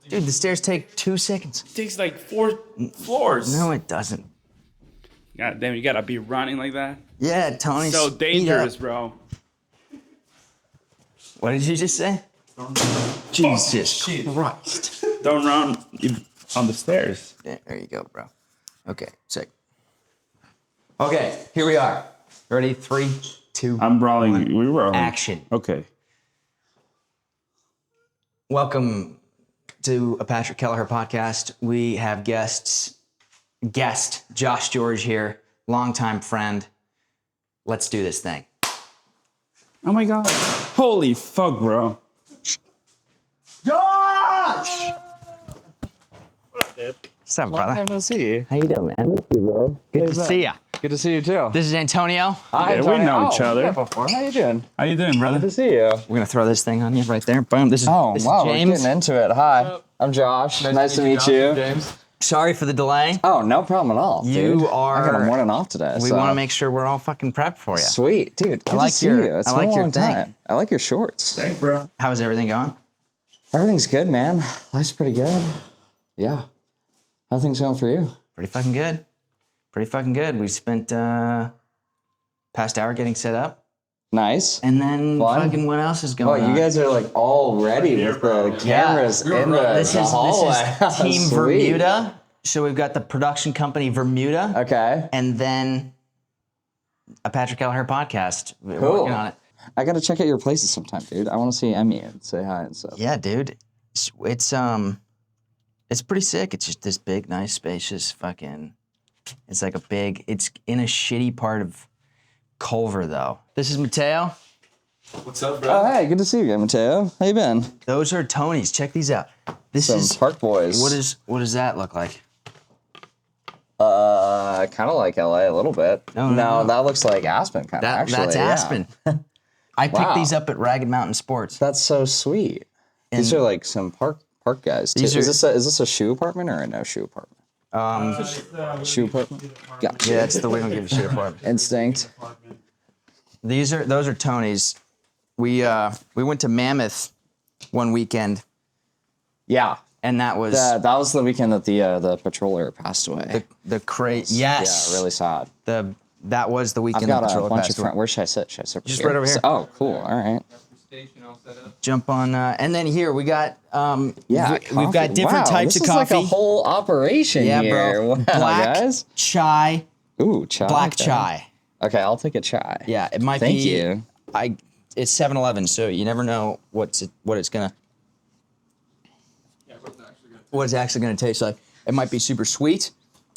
Dude, the stairs take 2 seconds. It takes like 4 floors. No, it doesn't. God damn, you gotta be running like that. Yeah, Tony. So dangerous, bro. What did you just say? Jesus Christ. Don't run on the stairs. Yeah, there you go, bro. Okay, sick. Okay, here we are. Ready? 3, 2. I'm rolling. We were rolling. Action. Okay. Welcome to a Patrick Keleher podcast. We have guest Josh George here, longtime friend. Let's do this thing. Oh my God. Holy fuck, bro. Josh! What's up, brother? Nice to see you. How you doing, man? Miss you, bro. Good to see ya. Good to see you too. This is Antonio. Hi, Yeah, we Tony. know each other. Yeah, before. How you doing? How you doing, brother? Good to see you. We're gonna throw this thing on you right there. Boom. This is Oh, this wow, is we're James. getting into it. Hi, I'm Josh. Nice to meet you. James. Sorry for the delay. Oh, no problem at all. You dude. are- I got a morning off today. We so. want to make sure we're all fucking prepped for you. Sweet, dude. Good like to see your- you. It's I been like a your long thing. time. I like your shorts. Thanks, bro. How's everything going? Everything's good, man. Life's pretty good. Yeah. How things going for you? Pretty fucking good. Pretty fucking good. We spent past hour getting set up, Nice. and then Fun. fucking what else is Oh, going on? you guys are like all ready with the cameras in the, This the is hallway. Team Sweet. Bermuda. So we've got the production company Bermuda, Okay. and then a Patrick Keleher podcast. We're Cool. working on it. I gotta check out your places sometime, dude. I want to see Emmy and say hi and stuff. Yeah, dude. It's pretty sick. It's just this big, nice, spacious fucking. It's like a big. It's in a shitty part of Culver, though. This is Mateo. What's up, bro? Oh, hey, good to see you again, Mateo. How you been? Those are Tony's. Check these out. This Some is Park Boys. what does that look like? Kind of like LA a little bit. No. That looks like Aspen, kind of. Actually, That's yeah. Aspen. I picked Wow. these up at Ragged Mountain Sports. That's so sweet. These are like some park guys too. These Is are- this a shoe apartment or a no shoe apartment? Shoe apartment. Gotcha. Yeah, it's the we don't give a shit apartment. Instinct. Those are Tony's. We went to Mammoth one weekend, Yeah. and that was That was the weekend that the patroller passed away. the crate. Yes, Yeah, really sad. That was the I've weekend got the a patroller bunch passed of away. friends. Where should I sit? Should I sit Just right over here. Oh, cool. All right. Station all set up. Jump on, and then here we got Yeah, we've got coffee. different Wow, types this of is coffee. like a whole operation Yeah, here. bro. Wow, Black guys. chai, Ooh, chai. black okay. chai. Okay, I'll take a chai. Yeah, it might Thank be. you. It's 7-Eleven, so you never know what it's gonna taste like. It might be super sweet,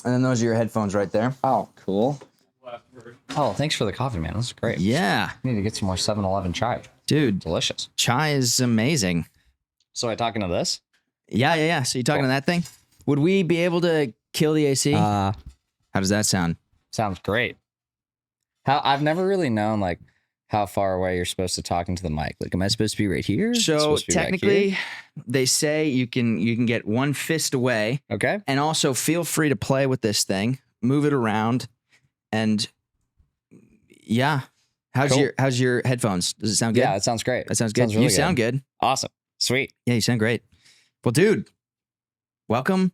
and then those are your headphones right there. Oh, cool. Oh, thanks for the coffee, man. This is great. Yeah, I need to get some more 7-Eleven chai. dude, Delicious. chai is amazing. So I talking to this? Yeah. So you talking to that thing? Would we be able to kill the AC? How does that sound? Sounds great. I've never really known like how far away you're supposed to talk into the mic. Like, am I supposed to be right here? So Supposed to be back technically, they say you can get one fist away, here? Okay. and also feel free to play with this thing, move it around, and yeah. Cool. How's your headphones? Does it sound good? Yeah, it sounds great. That sounds good. really You sound good. Awesome. Sweet. Yeah, you sound great. Well, dude, welcome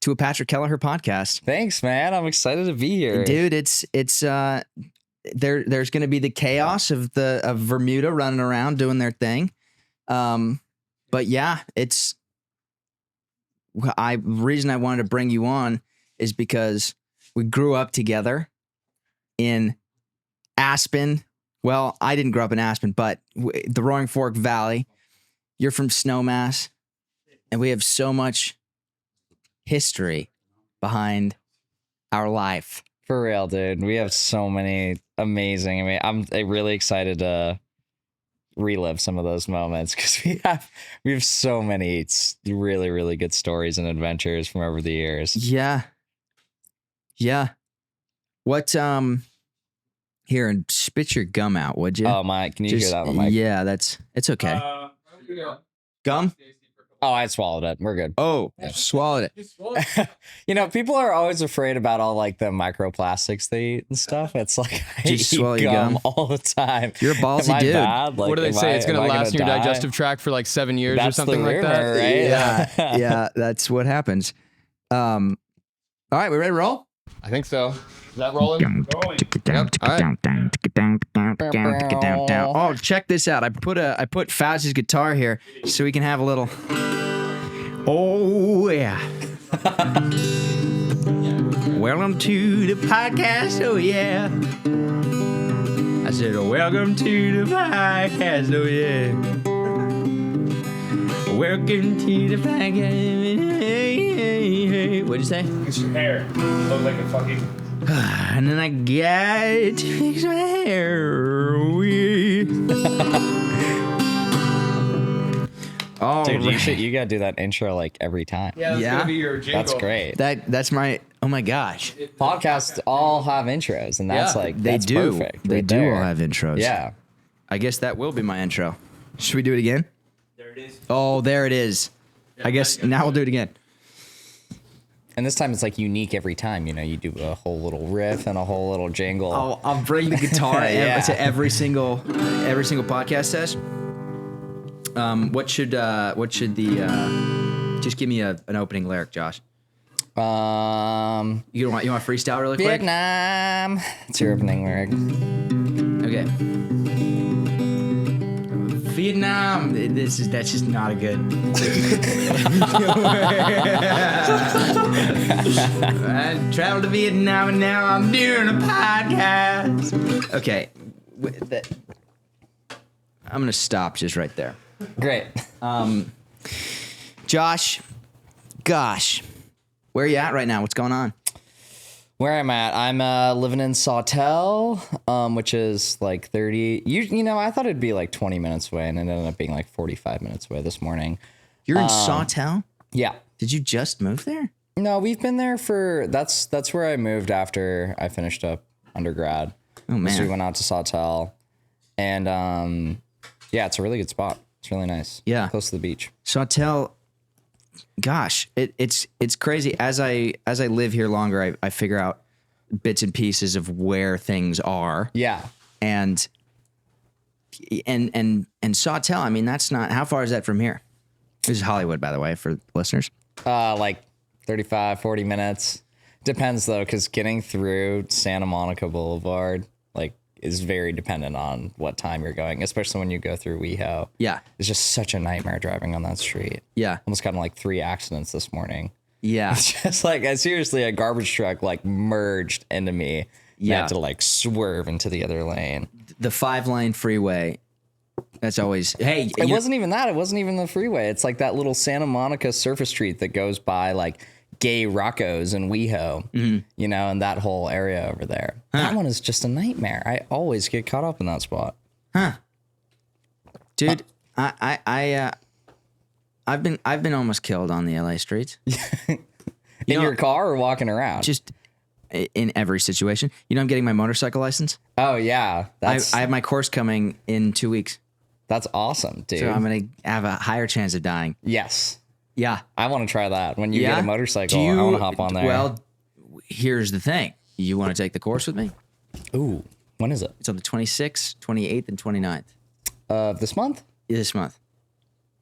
to a Patrick Keleher podcast. Thanks, man. I'm excited to be here. Dude, it's there's going to be the chaos of Bermuda running around doing their thing. But yeah, reason I wanted to bring you on is because we grew up together in Aspen. Well, I didn't grow up in Aspen, but the Roaring Fork Valley. You're from Snowmass, and we have so much history behind our life. For real, dude. We have so many amazing. I mean, I'm really excited to relive some of those moments because we have so many really, really good stories and adventures from over the years. Yeah. What here, and spit your gum out, would you? Oh my! Can you hear that on the mic? Yeah, it's okay. Gum? Oh, I swallowed it. We're good. Oh, swallowed it. You know, people are always afraid about all like the microplastics they eat and stuff. It's like I Did you eat swallow your gum? all the time. You're a ballsy Am I dude. bad? Like, What do they say? It's going to last in your die? digestive tract for like 7 years That's or something the like that. rumor, right? Yeah, yeah, that's what happens. All right, we ready to roll? I think so. Is that rolling? Going. Yep. All right. Oh, check this out. I put Fauci's guitar here so we can have a little. Oh yeah. Welcome to the podcast. Oh yeah. I said, welcome to the podcast. Oh yeah. Welcome to the podcast. What'd you say? It's your hair. You look like a fucking. And then I got to fix my hair. Oh, Dude, you gotta do that intro like every time. Yeah, that's Yeah? going to be your jingle. That's great. that's my. Oh my gosh, Podcasts all have intros, and that's Yeah, like they that's do. perfect. They right do there. all have intros. Yeah. I guess that will be my intro. Should we do it again? There it is. Oh, there it is. I guess now we'll do it again. And this time it's like unique every time. You know, you do a whole little riff and a whole little jingle. I'll bring the guitar Yeah. to every single podcast says. What should the just give me an opening lyric, Josh? You want freestyle really quick? Vietnam. It's your opening lyric. Okay. Vietnam. That's just not a good. I traveled to Vietnam and now I'm doing a podcast. Okay. I'm gonna stop just right there. Great. Josh, gosh, where are you at right now? What's going on? Where I'm at, I'm living in Sawtell, which is like 30. You know, I thought it'd be like 20 minutes away, and it ended up being like 45 minutes away this morning. You're in Sawtell? Yeah. Did you just move there? No, we've been there for that's where I moved after I finished up undergrad. Oh man. So we went out to Sawtell, and yeah, it's a really good spot. It's really nice. Yeah. Close to the beach. Sawtell, gosh, it's crazy. As I live here longer, I figure out bits and pieces of where things are. Yeah. And Sawtell, I mean, that's not, how far is that from here? This is Hollywood, by the way, for listeners. Like 35, 40 minutes. Depends though, because getting through Santa Monica Boulevard, like, is very dependent on what time you're going, especially when you go through WeHo. Yeah. It's just such a nightmare driving on that street. Yeah. Almost got in like 3 accidents this morning. Yeah. Just like, seriously, a garbage truck like merged into me. And I Yeah. had to like swerve into the other lane. The 5-lane freeway. That's always, hey. It wasn't even that. It wasn't even the freeway. It's like that little Santa Monica surface street that goes by like Gay Rocco's and WeHo, you know, and that whole area over there. That one is just a nightmare. I always get caught up in that spot. Dude, I've been almost killed on the LA streets. In your car or walking around? Just in every situation. You know, I'm getting my motorcycle license. Oh yeah, I have my course coming in 2 weeks, that's awesome, dude. so I'm gonna have a higher chance of dying. Yes, Yeah. I want to try that. When you Yeah? get a motorcycle, Do you, I want to hop on there. Well, here's the thing. You want to take the course with me? ooh, when is it? It's on the 26th, 28th, and 29th This month? this month.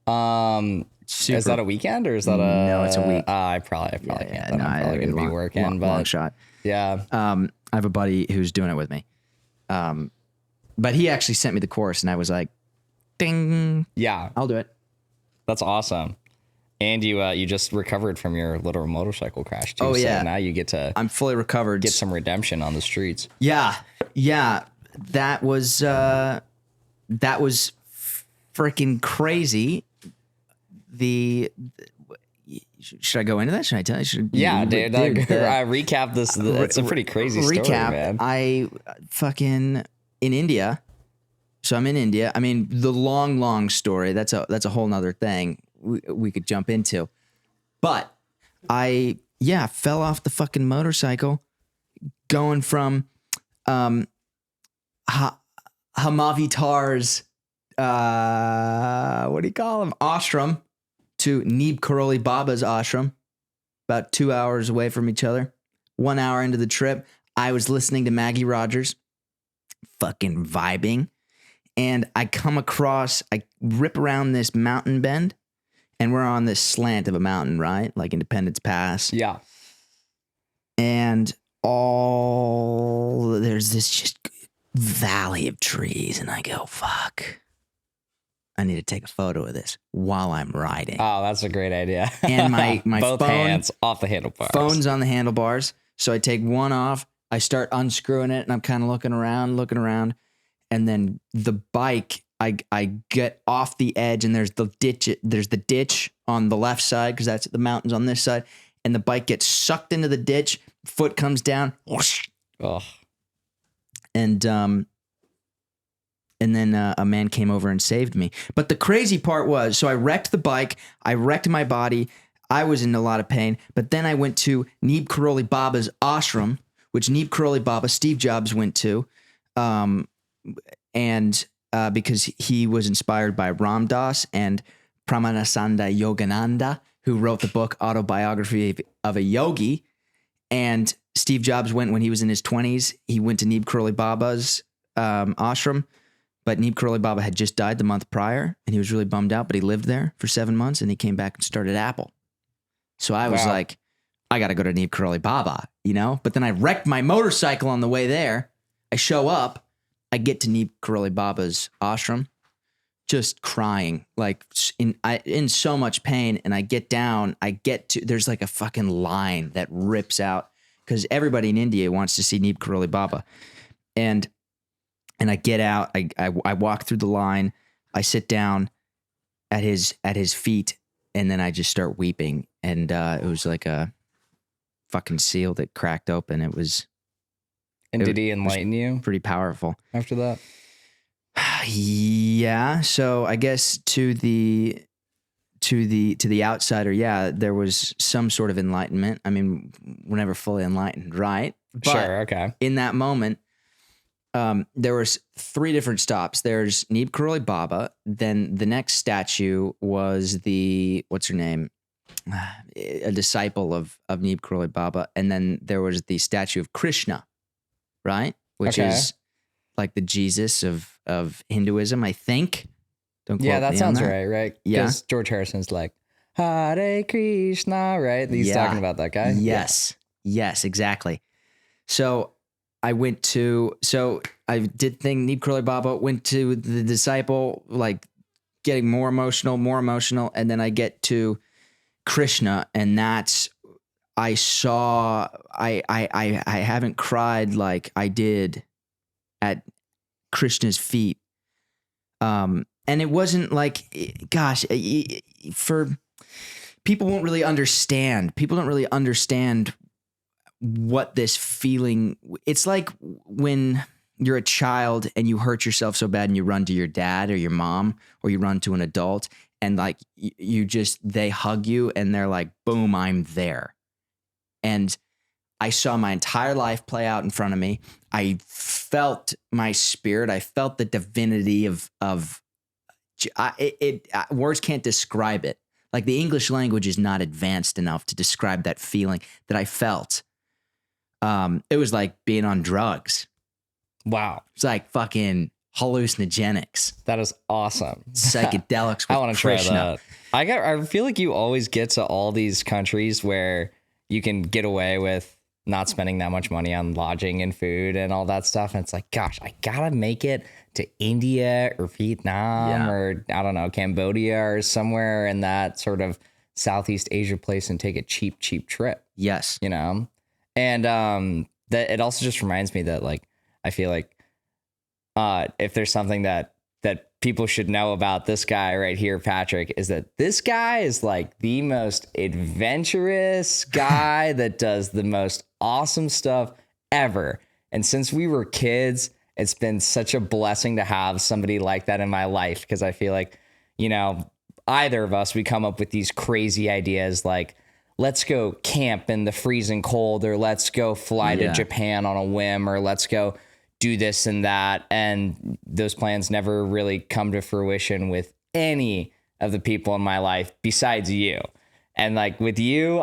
Is that a weekend or is that a? No, it's a week. I probably can't. Then no, I'm probably it'd gonna be long- working, long, but long shot. yeah. I have a buddy who's doing it with me. But he actually sent me the course, and I was like, ding, Yeah, I'll do it. that's awesome. And you just recovered from your little motorcycle crash too. Oh, so yeah. now you get to I'm fully recovered. get some redemption on the streets. Yeah, that was freaking crazy. Should I go into that? Should I tell you? Yeah, dude. I the- recap this. It's a pretty crazy story, recap. man. I fucking in India. So I'm in India. I mean, the long story. That's a whole nother thing we could jump into. But I fell off the fucking motorcycle, going from Hamavitar's what do you call him? Ashram to Nori Colony Baba's ashram, about 2 hours away from each other. 1 hour into the trip, I was listening to Maggie Rogers, fucking vibing. And I rip around this mountain bend, and we're on this slant of a mountain, right? Like Independence Pass. Yeah. And there's this just valley of trees. And I go, fuck, I need to take a photo of this while I'm riding. Oh, that's a great idea. And my both phone, hands off the handlebars. Phone's on the handlebars. So I take one off. I start unscrewing it, and I'm kind of looking around. And then the bike, I get off the edge, and there's the ditch on the left side, because that's the mountains on this side. And the bike gets sucked into the ditch. Foot comes down. Whoosh. Oh. And then a man came over and saved me. But the crazy part was, so I wrecked the bike. I wrecked my body. I was in a lot of pain. But then I went to Nori Colony Baba's ashram, which Nori Colony Baba, Steve Jobs, went to. Because he was inspired by Ram Dass and Pramanasanda Yogananda, who wrote the book Autobiography of a Yogi. And Steve Jobs went when he was in his 20s. He went to Nori Colony Baba's ashram, but Nori Colony Baba had just died the month prior, and he was really bummed out, but he lived there for 7 months, and he came back and started Apple. So I was like, I got to go to Nori Colony Baba, But then I wrecked my motorcycle on the way there. I show up. I get to Nori Colony Baba's ashram, just crying, like in so much pain. And I get down, there's like a fucking line that rips out, because everybody in India wants to see Nori Colony Baba. And I get out, I walk through the line, I sit down at his feet, and then I just start weeping. And it was like a fucking seal that cracked open. And did he enlighten you pretty powerful after that? Yeah. So I guess to the outsider, yeah, there was some sort of enlightenment. I mean, we're never fully enlightened, right? But sure. Okay. in that moment, there was 3 different stops. There's Nori Colony Baba. Then the next statue was what's her name? A disciple of Nori Colony Baba. And then there was the statue of Krishna, right? Which is like the Jesus of Hinduism, I think. Don't quote that me sounds on right? Yeah. Because George Harrison's like, Hare Krishna, right? He's talking about that guy. Yes. Yes, exactly. So I did Nori Colony Baba, went to the disciple, like getting more emotional. And then I get to Krishna, and I haven't cried like I did at Krishna's feet. And it wasn't like, gosh, for people won't really understand. People don't really understand what this feeling, it's like when you're a child and you hurt yourself so bad and you run to your dad or your mom, or you run to an adult, and like they hug you and they're like, boom, I'm there. And I saw my entire life play out in front of me. I felt my spirit. I felt the divinity of words can't describe it. Like the English language is not advanced enough to describe that feeling that I felt. It was like being on drugs. Wow. It's like fucking hallucinogenics. That is awesome. Psychedelics with I want to try Krishna. that. I feel like you always get to all these countries where you can get away with not spending that much money on lodging and food and all that stuff. And it's like, gosh, I gotta make it to India or Vietnam or I don't know, Cambodia or somewhere in that sort of Southeast Asia place and take a cheap trip. Yes. And that it also just reminds me that like, I feel like if there's something that people should know about this guy right here, Patrick, is that this guy is like the most adventurous guy that does the most awesome stuff ever. And since we were kids, it's been such a blessing to have somebody like that in my life, because I feel like, either of us, we come up with these crazy ideas like, let's go camp in the freezing cold, or let's go fly to Japan on a whim, or let's go do this and that. And those plans never really come to fruition with any of the people in my life besides you. And like with you,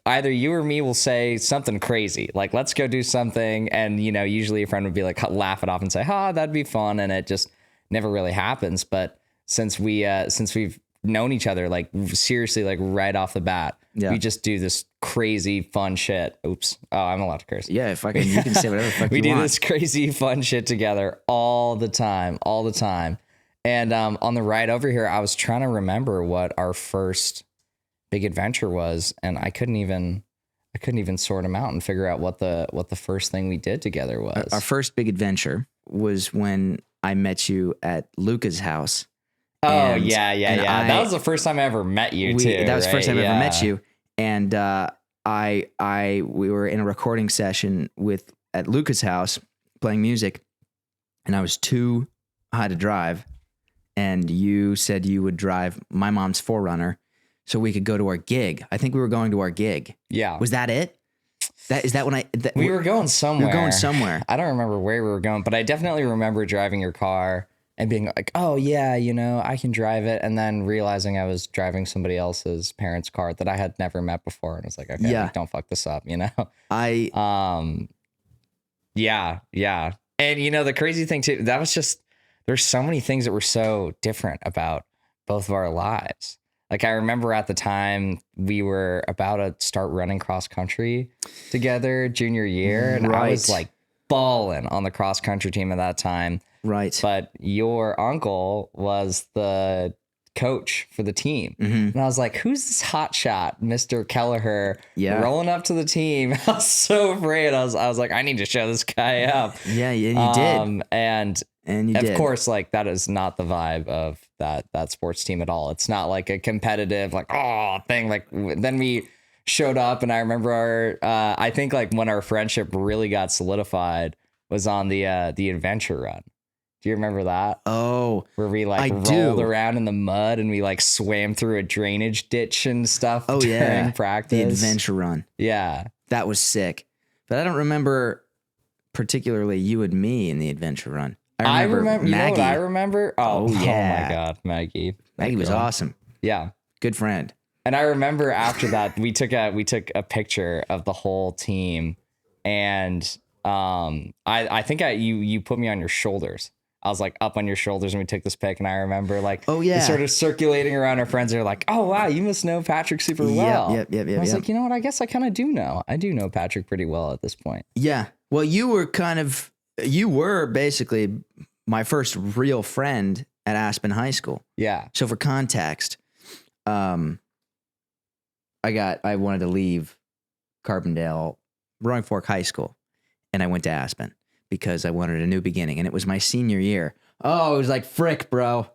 either you or me will say something crazy, like let's go do something, and you know, usually a friend would be like laugh it off and say, that'd be fun, and it just never really happens. But since we've known each other, like seriously, like right off the bat, we just do this crazy fun shit. Oops. Oh, I'm allowed to curse. Yeah, if I can, you can say whatever the fuck we you do want. this crazy fun shit together all the time. And on the ride over here, I was trying to remember what our first big adventure was, and I couldn't even sort them out and figure out what the first thing we did together was. Our first big adventure was when I met you at Luca's house. Oh, yeah. That was the first time I ever met you, too. That was the right? first time I ever met you. And we were in a recording session at Luca's house playing music, and I was too high to drive. And you said you would drive my mom's 4Runner so we could go to our gig. I think we were going to our gig. Yeah. Was that it? Is that when we were going somewhere. We were going somewhere. I don't remember where we were going, but I definitely remember driving your car and being like, oh yeah, you know, I can drive it. And then realizing I was driving somebody else's parents' car that I had never met before. And I was like, okay, like, don't fuck this up, you know? Yeah. And you know, the crazy thing too, that was just, there's so many things that were so different about both of our lives. Like I remember at the time we were about to start running cross country together junior year. And I was like balling on the cross country team at that time. Right. But your uncle was the coach for the team. And I was like, who's this hot shot, Mr. Keleher, rolling up to the team? I was so afraid. I was like, I need to show this guy up. Yeah, you did. And you of did. course, like that is not the vibe of that sports team at all. It's not like a competitive, like, thing. Like then we showed up, and I remember I think like when our friendship really got solidified was on the adventure run. Do you remember that? Oh, where we like rolled around in the mud and we like swam through a drainage ditch and stuff during practice. The adventure run. Yeah. That was sick. But I don't remember particularly you and me in the adventure run. I remember Maggie. You know what I remember? Oh yeah. Oh my God, Maggie. Maggie was awesome. Yeah. Good friend. And I remember after that we took a picture of the whole team, and I think you put me on your shoulders. I was like up on your shoulders and we took this pic, and I remember like sort of circulating around our friends. They're like, oh wow, you must know Patrick super well. Yep. I was like, you know what? I guess I kind of do know. I do know Patrick pretty well at this point. Yeah. Well, you were basically my first real friend at Aspen High School. Yeah. So for context, I wanted to leave Carbondale, Roaring Fork High School, and I went to Aspen because I wanted a new beginning, and it was my senior year. Oh, it was like Frick, bro.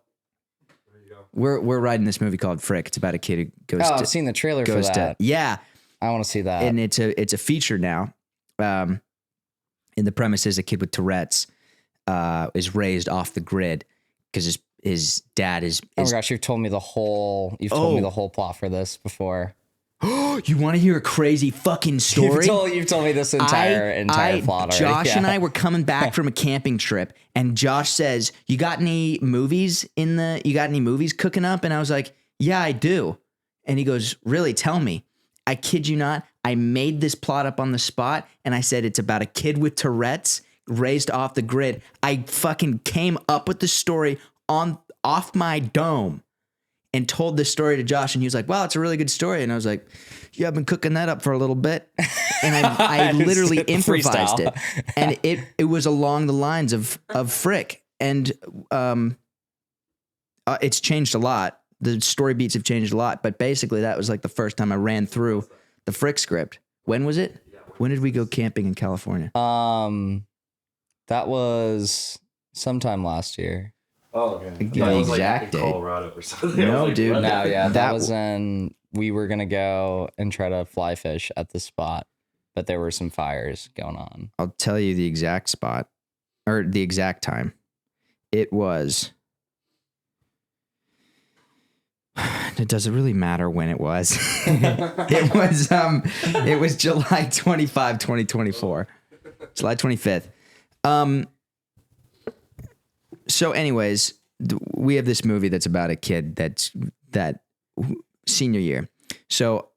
There you go. We're riding this movie called Frick. It's about a kid who goes. I've seen the trailer for that. Yeah, I want to see that. And it's a feature now. And the premise is a kid with Tourette's is raised off the grid because his dad is. Oh my gosh, you've told me the whole plot for this before. You want to hear a crazy fuking story? You've told me this entire plot already. Josh and I were coming back from a camping trip, and Josh says, you got any movies cooking up? And I was like, yeah, I do. And he goes, really? Tell me. I kid you not. I made this plot up on the spot, and I said it's about a kid with Tourette's raised off the grid. I fucking came up with the story off my dome and told this story to Josh, and he was like, wow, it's a really good story. And I was like, yeah, I've been cooking that up for a little bit. And I literally improvised it. And it was along the lines of Frick. And it's changed a lot. The story beats have changed a lot. But basically, that was like the first time I ran through the Frick script. When was it? When did we go camping in California? That was sometime last year. Oh, okay. The exact date. Colorado or something. No, dude. No, yeah, that was when we were gonna go and try to fly fish at the spot, but there were some fires going on. I'll tell you the exact spot or the exact time. It was. Does it really matter when it was? It was July 25, 2024. July 25th. So anyways, we have this movie that's about a kid that senior year. So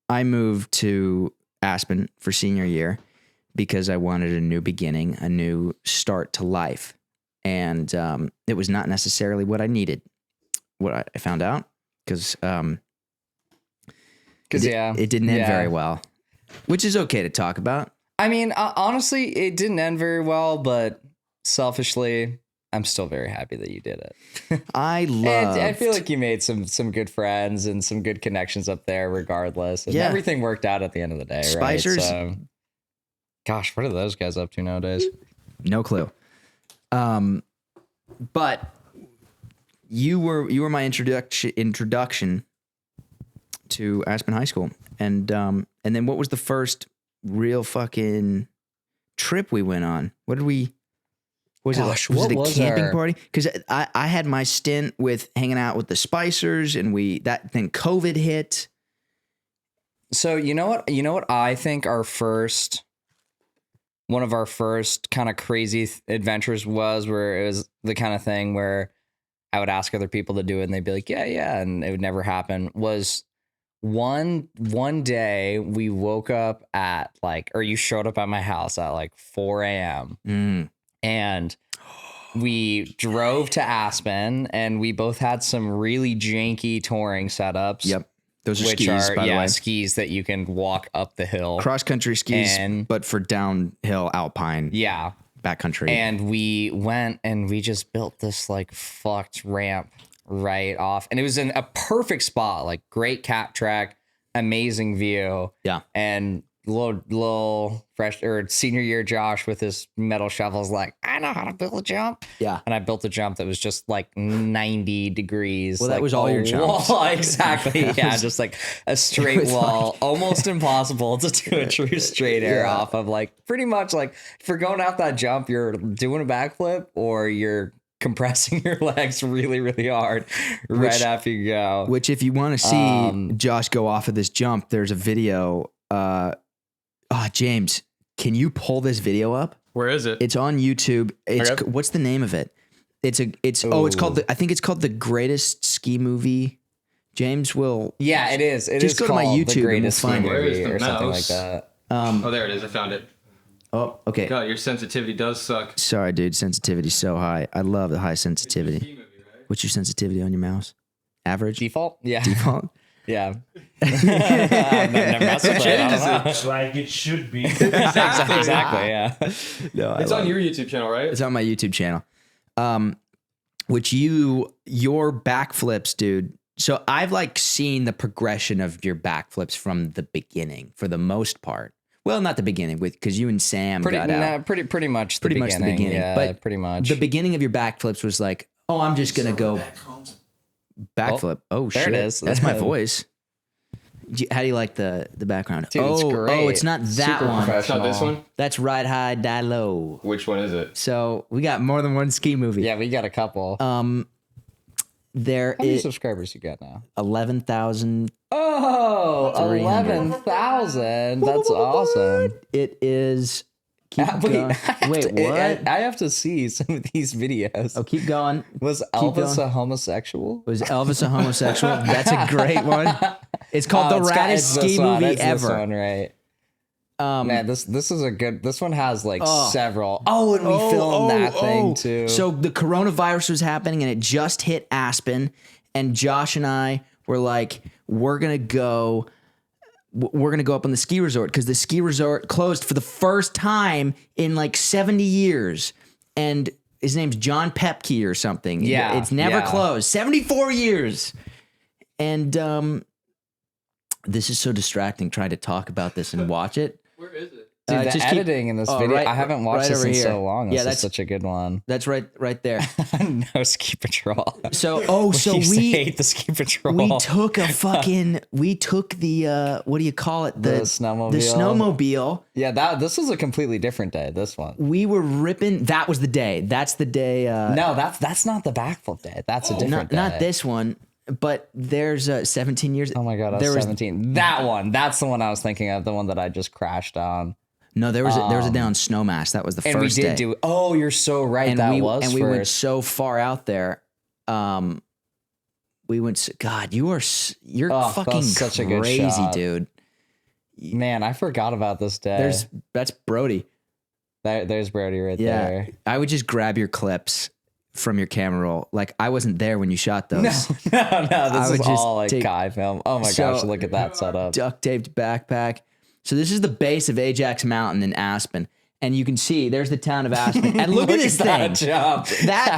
I moved to Aspen for senior year because I wanted a new beginning, a new start to life. And it was not necessarily what I needed, what I found out, because it didn't end very well, which is okay to talk about. I mean, honestly, it didn't end very well, but selfishly, I'm still very happy that you did it. I feel like you made some good friends and some good connections up there regardless. And everything worked out at the end of the day, Spicers. Right? So, gosh, what are those guys up to nowadays? No clue. But you were my introduction to Aspen High School. And then what was the first real fucking trip we went on? What did we... Was it a camping party? Because I had my stint with hanging out with the Spicers, and then COVID hit. So you know what I think one of our first kind of crazy adventures was, where it was the kind of thing where I would ask other people to do it, and they'd be like, yeah, and it would never happen. Was one day we woke up at or you showed up at my house at 4 a.m. And we drove to Aspen, and we both had some really janky touring setups. Yep. Those are skis, by the way. Skis that you can walk up the hill. Cross-country skis, but for downhill alpine. Yeah. Backcountry. And we went and we just built this fucked ramp right off. And it was in a perfect spot, great cap track, amazing view. Yeah. And little fresh senior year Josh with his metal shovels I know how to build a jump. Yeah. And I built a jump that was just 90 degrees. Well, that was all your jumps. Exactly. Yeah. Just a straight wall. Almost impossible to do a true straight air off of pretty much if you're going out that jump, you're doing a backflip or you're compressing your legs really, really hard right after you go. Which if you want to see Josh go off of this jump, there's a video. James, can you pull this video up? Where is it? It's on YouTube. What's the name of it? It's called I think it's called The Greatest Ski Movie. James will. Yeah, it is. It just is go to my called YouTube The Greatest and we'll find Ski it. Movie or something like that. Oh, there it is. I found it. Oh, okay. God, your sensitivity does suck. Sorry, dude. Sensitivity's so high. I love the high sensitivity. Ski movie, right? What's your sensitivity on your mouse? Average? Default? Yeah. Default? Yeah. I've never messed with it. I don't know. It's like it should be. Exactly. Yeah. No, It's on your YouTube channel, right? It's on my YouTube channel. Which your backflips, dude. So I've seen the progression of your backflips from the beginning for the most part. Well, not the beginning because you and Sam got out. Pretty much the beginning. Yeah, but pretty much. The beginning of your backflips was I'm just going to go backflip. Oh, there shit. It is. That's my voice. How do you like the background? Dude, it's great. Oh, it's not that Super one. It's not this one? That's Ride High, Die Low. Which one is it? So we got more than one ski movie. Yeah, we got a couple. There How many is subscribers you got now? 11,000. Oh, 11,000. That's awesome. It is. Keep Wait, going. What? I have to see some of these videos. Oh, keep going. Was Elvis a homosexual? Was Elvis a homosexual? That's a great one. It's called the raddest ski movie ever. This one, right? Man, this is a good. This one has several. Oh, and we filmed that thing too. So the coronavirus was happening, and it just hit Aspen, and Josh and I were we're gonna go up on the ski resort because the ski resort closed for the first time in 70 years, and his name's John Pepke or something. Yeah, it's never closed. 74 years, and this is so distracting trying to talk about this and watch it. Where is it? Dude, the editing in this video, I haven't watched this in so long. This is such a good one. That's right there. No ski patrol. So we hate the ski patrol. We took the what do you call it? The snowmobile. The snowmobile. Yeah, this was a completely different day. This one. We were ripping. That was the day. That's the day. No, that's not the backflip day. That's a different day. Not this one. But there's 17 years. Oh my God, I was 17. That one. That's the one I was thinking of. The one that I just crashed on. No, there was a day on Snowmass. That was the And first we did day. do. Oh, you're so right. And that we was and first. we went so far out there. We went. God, you're that fucking was such a good crazy, shot. dude. Man, I forgot about this day. That's Brody. There's Brody right Yeah, there. I would just grab your clips from your camera roll. Like I wasn't there when you shot those. No, this would is just all like take- Kai film. Oh my So- gosh, look at that setup. Duct taped backpack. So this is the base of Ajax Mountain in Aspen, and you can see there's the town of Aspen. And look at this that thing. jump.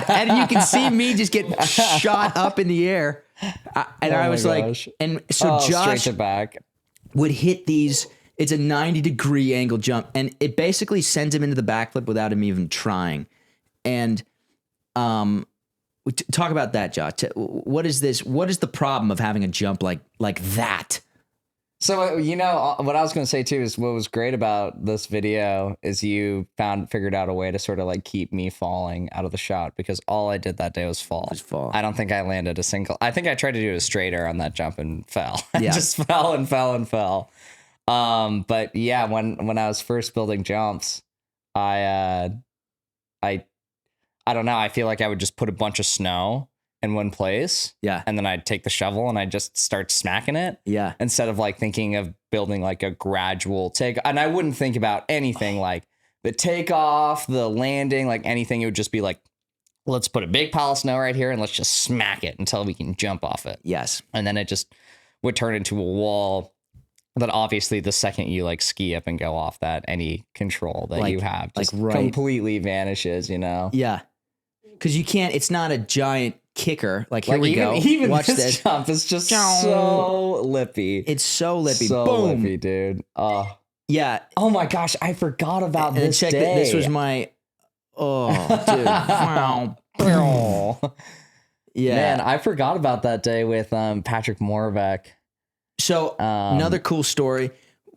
And you can see me just get shot up in the air. And Oh I my was like, gosh. and so Oh, straight Josh to back. would hit these. It's a 90-degree angle jump, and it basically sends him into the backflip without him even trying. And talk about that, Josh. What is this? What is the problem of having a jump like that? So what I was going to say too is what was great about this video is you figured out a way to sort of like keep me falling out of the shot, because all I did that day was fall. Just fall. I don't think I landed a single. I think I tried to do a straight air on that jump and fell. I Yeah. just fell and fell and fell. But yeah, when I was first building jumps, I don't know. I feel like I would just put a bunch of snow in one place. Yeah. And then I'd take the shovel and I'd just start smacking it. Yeah. Instead of like thinking of building like a gradual take. And I wouldn't think about anything like the takeoff, the landing, like anything. It would just be like, let's put a big pile of snow right here and let's just smack it until we can jump off it. Yes. And then it just would turn into a wall that obviously the second you like ski up and go off that, any control that you have just completely vanishes, Yeah. Because you can't, it's not a giant kicker. Like, here Like we go. even Watch this this. jump is just so lippy. It's so lippy. So Boom. lippy, dude. Yeah. Oh my gosh, I forgot about And then this check day. this was my, dude. Wow. Yeah. Man, I forgot about that day with Patrick Moravec. So another cool story.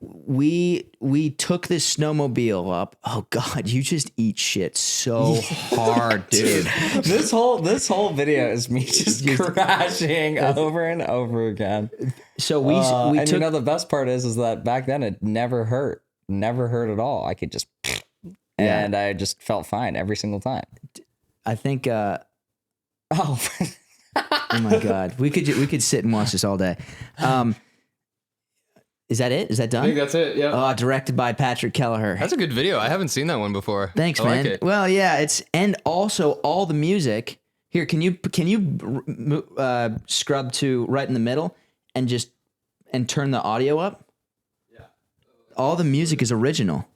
We took this snowmobile up. Oh God, you just eat shit so hard, dude. This whole video is me just crashing over and over again. So we and took the best part is that back then it never hurt at all. I could just and I just felt fine every single time. I think Oh. oh my God, we could sit and watch this all day. Is that it? Is that done? I think that's it. Yeah. Directed by Patrick Keleher. That's a good video. I haven't seen that one before. Thanks, I man. Like it. Well, yeah, and also all the music. Here, can you scrub to right in the middle and turn the audio up? Yeah. All the music is original.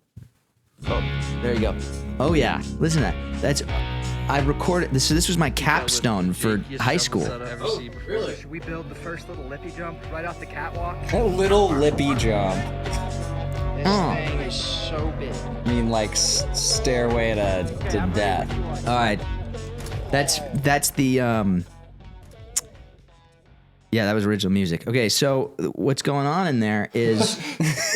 Oh. There you go. Oh yeah, listen to that. I recorded this. So this was my capstone for high school. Oh, really? Should we build the first little lippy jump right off the catwalk? A little lippy jump. This thing is so big. I mean, like stairway to death. All right, that's the yeah, that was original music. Okay, so what's going on in there is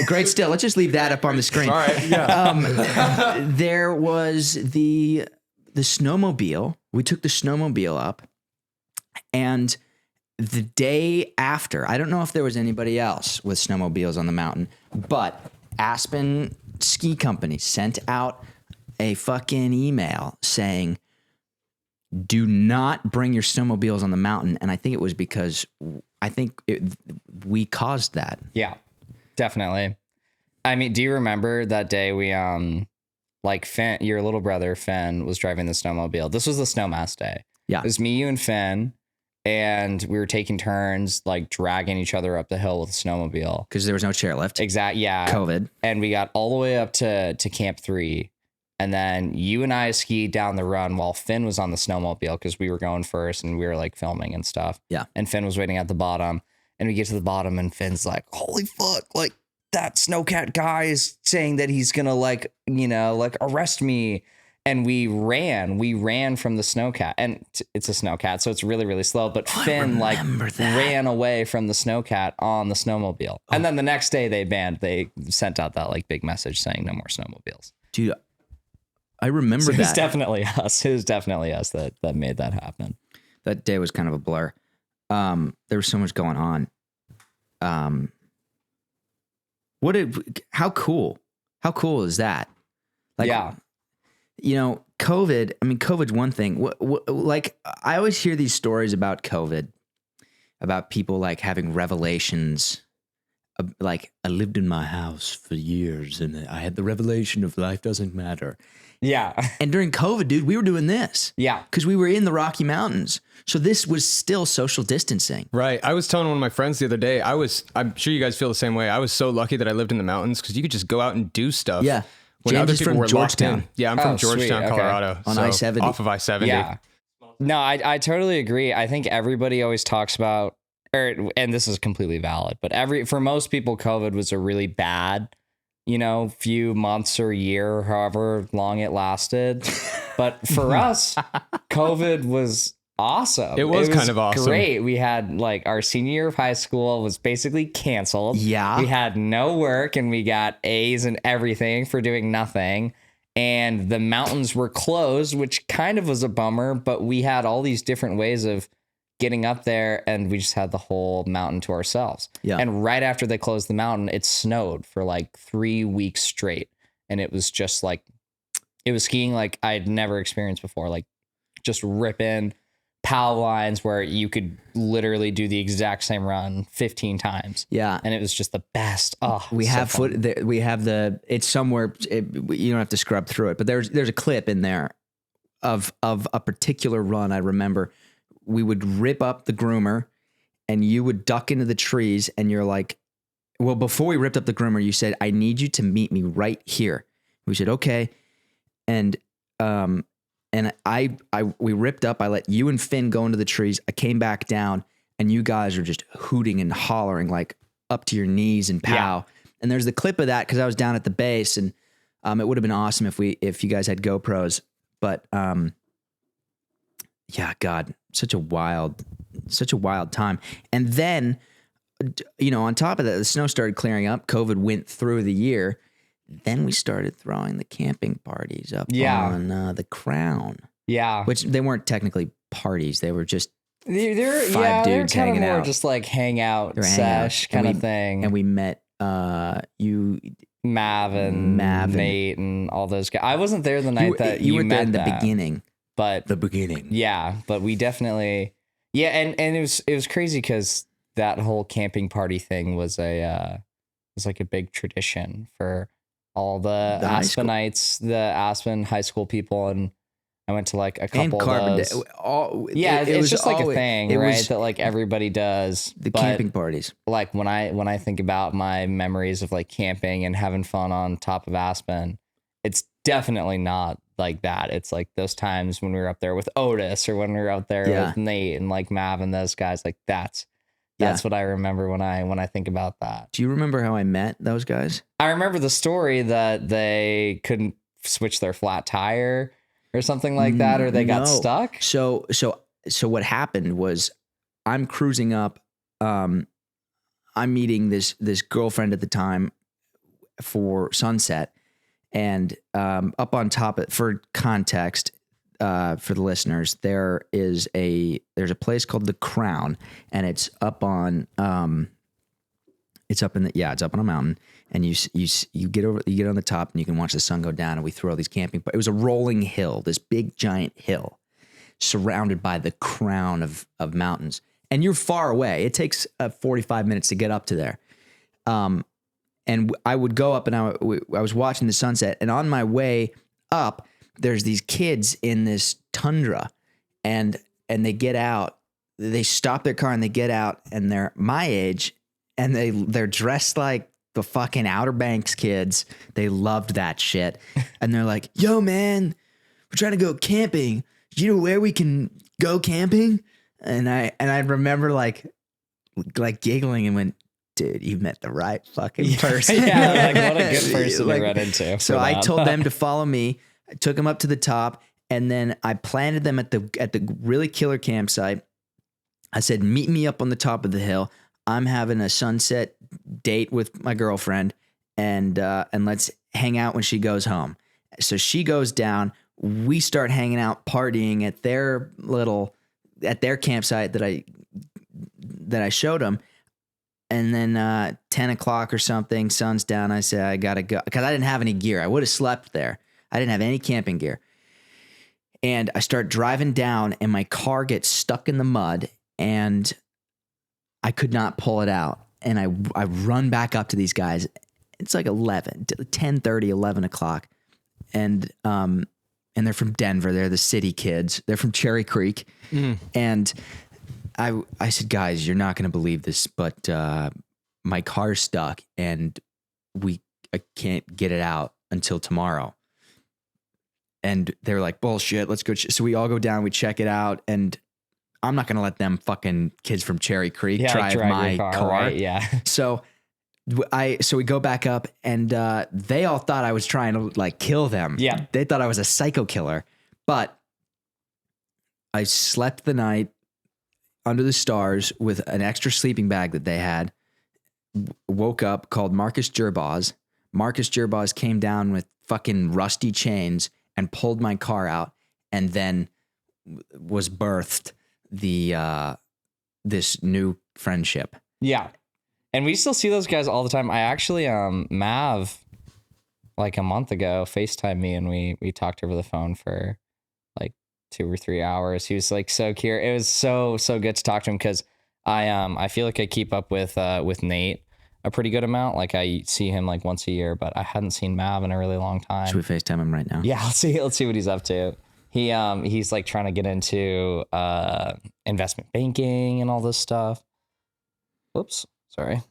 great. Still, let's just leave that up on the screen. All right. Yeah. There was the snowmobile. We took the snowmobile up, and the day after, I don't know if there was anybody else with snowmobiles on the mountain, but Aspen Ski Company sent out a fucking email saying, do not bring your snowmobiles on the mountain. And I think it was because we caused that. Yeah, definitely. I mean, do you remember that day we like Finn, your little brother Finn, was driving the snowmobile? This was the Snowmass day. Yeah. It was me, you, and Finn, and we were taking turns like dragging each other up the hill with a snowmobile. Because there was no chairlift. Exactly. Yeah. COVID. And we got all the way up to Camp 3. And then you and I skied down the run while Finn was on the snowmobile because we were going first and we were like filming and stuff. Yeah. And Finn was waiting at the bottom. And we get to the bottom and Finn's like, holy fuck, like that snowcat guy is saying that he's gonna like arrest me. And we ran from the snowcat, and it's a snowcat, so it's really, really slow. But Finn ran away from the snowcat on the snowmobile. Oh. And then the next day they sent out that like big message saying no more snowmobiles. Dude, I remember So that. It was definitely us. It was definitely us that made that happen. That day was kind of a blur. There was so much going on. How cool How cool is that? Like, Yeah. you know, COVID. I mean, COVID's one thing. Like, I always hear these stories about COVID, about people like having revelations. Like, I lived in my house for years, and I had the revelation of life doesn't matter. Yeah. And during COVID, dude, we were doing this. Yeah. Because we were in the Rocky Mountains. So this was still social distancing. Right. I was telling one of my friends the other day, I'm sure you guys feel the same way. I was so lucky that I lived in the mountains because you could just go out and do stuff. Yeah. When James other is people from were locked in. Georgetown. Yeah, I'm Oh, from sweet. Georgetown, Okay. Colorado. On so I-70. Off of I-70. Yeah. No, I totally agree. I think everybody always talks about, and this is completely valid, but for most people, COVID was a really bad, few months or year, however long it lasted. But for us, COVID was awesome. It was kind of awesome. Great. We had like our senior year of high school was basically canceled. Yeah. We had no work and we got A's and everything for doing nothing. And the mountains were closed, which kind of was a bummer, but we had all these different ways of getting up there and we just had the whole mountain to ourselves. Yeah. And right after they closed the mountain, it snowed for like 3 weeks straight. And it was just like, it was skiing like I'd never experienced before, like just ripping POW lines where you could literally do the exact same run 15 times. Yeah. And it was just the best. Oh, We so have fun. we have it's somewhere, you don't have to scrub through it, but there's a clip in there of a particular run. I remember we would rip up the groomer and you would duck into the trees and you're like, well, before we ripped up the groomer, you said, I need you to meet me right here. We said, okay. And we ripped up, I let you and Finn go into the trees. I came back down and you guys are just hooting and hollering like up to your knees and pow. Yeah. And there's the clip of that because I was down at the base and it would have been awesome if you guys had GoPros. But yeah, God, such a wild time. And then, on top of that, the snow started clearing up. COVID went through the year. Then we started throwing the camping parties up on the Crown. Yeah. Which they weren't technically parties. They were just They're five dudes kind of hanging more out. just like hangout They were hanging out. sesh And kind of we- thing. And we met you. Mav and Nate and all those guys. I wasn't there the night that you were met there in the that, beginning. but The beginning. yeah, but we definitely, and it was crazy because that whole camping party thing was like a big tradition for all the high school. Aspenites, the Aspen high school people, and I went to like a And couple Carbon. of those. Yeah, It's just like a thing, it right? was That like everybody does. the but camping parties. like when I think about my memories of like camping and having fun on top of Aspen, it's definitely not like that. It's like those times when we were up there with Otis or when we were out there Yeah. with Nate and like Mav and those guys. Like that's what I remember when I think about that. Do you remember how I met those guys? I remember the story that they couldn't switch their flat tire or something like that, or they got No. stuck. So what happened was I'm cruising up. I'm meeting this girlfriend at the time for Sunset, and up on top of, for context, for the listeners, there's a place called the Crown, and it's up on it's up on a mountain, and you get on the top and you can watch the sun go down, and we threw all these camping, but it was a rolling hill, this big giant hill surrounded by the crown of mountains, and you're far away. It takes 45 minutes to get up to there. And I would go up and I was watching the sunset, and on my way up, there's these kids in this tundra, and they get out, they stop their car and they get out, and they're my age, and they're dressed like the fucking Outer Banks kids. They loved that shit. And they're like, yo man, we're trying to go camping. Do you know where we can go camping? And I remember like giggling and went, dude, you met the right fucking person. Yeah, like what a good person Like, to run into. So for I that. told them to follow me. I took them up to the top, and then I planted them at the really killer campsite. I said, meet me up on the top of the hill. I'm having a sunset date with my girlfriend, and let's hang out when she goes home. So she goes down. We start hanging out, partying at their campsite that I showed them. And then 10 o'clock or something, sun's down. I said, I got to go. Because I didn't have any gear. I would have slept there. I didn't have any camping gear. And I start driving down, and my car gets stuck in the mud, and I could not pull it out. And I run back up to these guys. It's like 10:30, 11 o'clock. And they're from Denver. They're the city kids. They're from Cherry Creek. And I said, guys, you're not going to believe this, but my car's stuck, and I can't get it out until tomorrow. And they're like, bullshit, let's go. So we all go down, we check it out, and I'm not going to let them fucking kids from Cherry Creek drive my car. Right? Yeah. So we go back up, and they all thought I was trying to like kill them. Yeah. They thought I was a psycho killer, but I slept the night under the stars with an extra sleeping bag that they had. Woke up, called Marcus Gerboz. Marcus Gerboz came down with fucking rusty chains and pulled my car out, and then was birthed this new friendship. Yeah. And we still see those guys all the time. I actually, Mav, like a month ago, FaceTimed me, and we talked over the phone for like 2 or 3 hours. He was like so curious. It was so good to talk to him, because I feel like I keep up with Nate a pretty good amount. Like I see him like once a year, but I hadn't seen Mav in a really long time. Should we FaceTime him right now? Yeah, let's see what he's up to. He's like trying to get into investment banking and all this stuff. Whoops, sorry.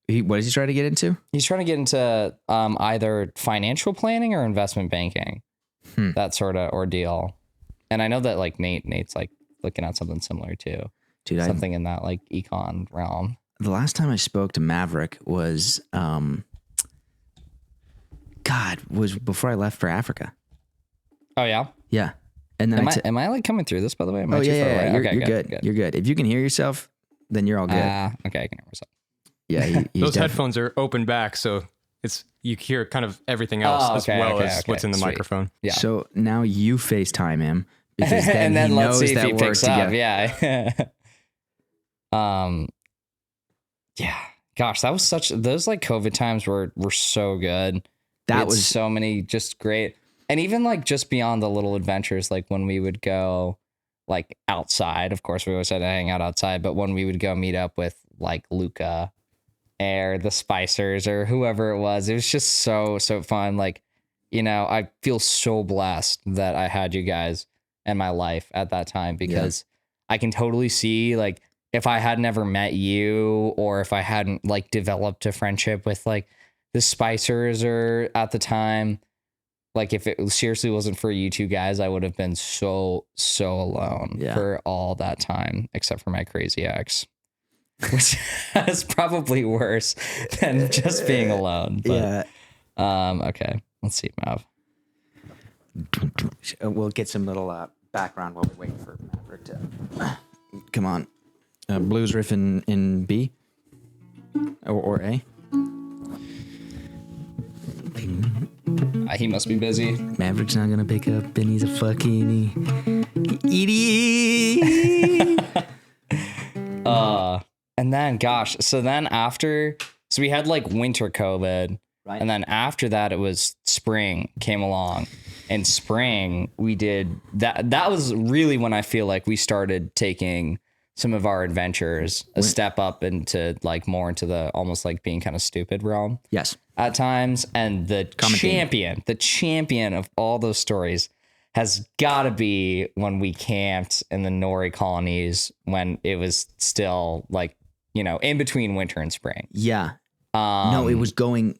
What is he trying to get into? He's trying to get into either financial planning or investment banking, that sort of ordeal. And I know that like Nate's like looking at something similar too. Dude, something in that like econ realm. The last time I spoke to Maverick was before I left for Africa. Oh yeah. Yeah. And then am I like coming through this, by the way? Am I too far away? You're, Okay, you're good. You're good. If you can hear yourself, then you're all good. Okay, I can hear myself. Yeah. Those headphones are open back, so you hear kind of everything else as what's in the microphone. Yeah. So now you FaceTime him, because then and then he let's knows see that if he we're picks up. together. Yeah. Yeah. Gosh, those like COVID times were so good. That was so many just great. And even like just beyond the little adventures, like when we would go like outside, of course we always had to hang out outside, but when we would go meet up with like Luca or the Spicers or whoever it was just so fun. Like, you know, I feel so blessed that I had you guys in my life at that time, because I can totally see like if I had never met you, or if I hadn't like developed a friendship with like the Spicers or at the time, like if it seriously wasn't for you two guys, I would have been so alone for all that time, except for my crazy ex, which is probably worse than just being alone. But, okay, let's see, Mav. We'll get some little background while we wait for Maverick to come on. Blues riff in B or A. He must be busy. Maverick's not gonna pick up, and he's a fucking idiot. And then, gosh, so we had like winter COVID, right? And then after that, it was spring came along, and spring we did that. That was really when I feel like we started taking some of our adventures a step up into like more into the almost like being kind of stupid realm. Yes. At times. And the champion of all those stories has got to be when we camped in the Nori colonies, when it was still like, you know, in between winter and spring. Yeah. No, it was going.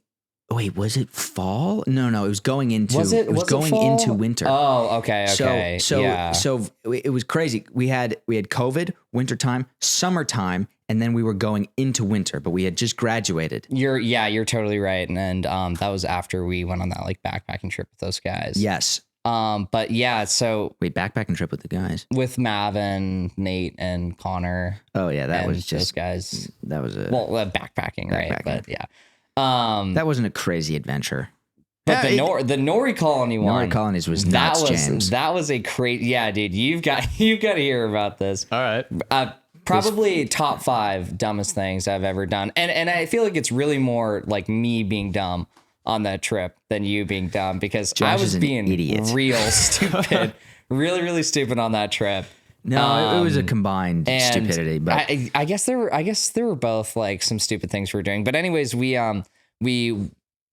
Wait, was it fall? No, it was going into. It was going into winter. Oh, okay. So it was crazy. We had COVID, wintertime, summertime, and then we were going into winter, but we had just graduated. You're totally right. And that was after we went on that like backpacking trip with those guys. Yes. But yeah, so wait, backpacking trip with the guys with Mav and Nate and Connor. Oh yeah, that was just those guys. That was backpacking, right? But yeah. That wasn't a crazy adventure. But the Nori Colony one. Nori Colonies was nuts, James. That was a crazy. Yeah, dude, you've got to hear about this. All right. Probably top 5 dumbest things I've ever done. And I feel like it's really more like me being dumb on that trip than you being dumb, because I Josh was is an being idiot. real stupid, really, really stupid on that trip. No, it was a combined And stupidity, but I guess there were both like some stupid things we were doing. But anyways, we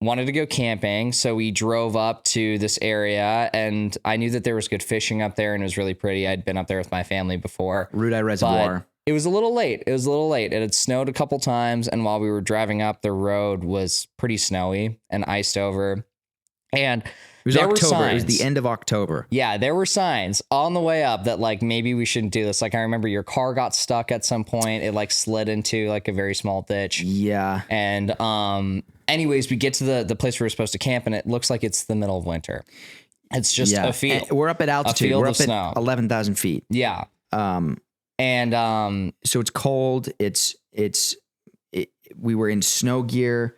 wanted to go camping, so we drove up to this area, and I knew that there was good fishing up there, and it was really pretty. I'd been up there with my family before. Rudeye Reservoir. It was a little late. It had snowed a couple times, and while we were driving up, the road was pretty snowy and iced over. And It was there were October. It was signs. the end of October. Yeah, there were signs on the way up that like maybe we shouldn't do this. Like I remember your car got stuck at some point. It like slid into like a very small ditch. Yeah. And anyways, we get to the place we were supposed to camp, and it looks like it's the middle of winter. It's just a field. And we're up at altitude. field We're of up at snow. 11,000 feet. Yeah. So it's cold. We were in snow gear.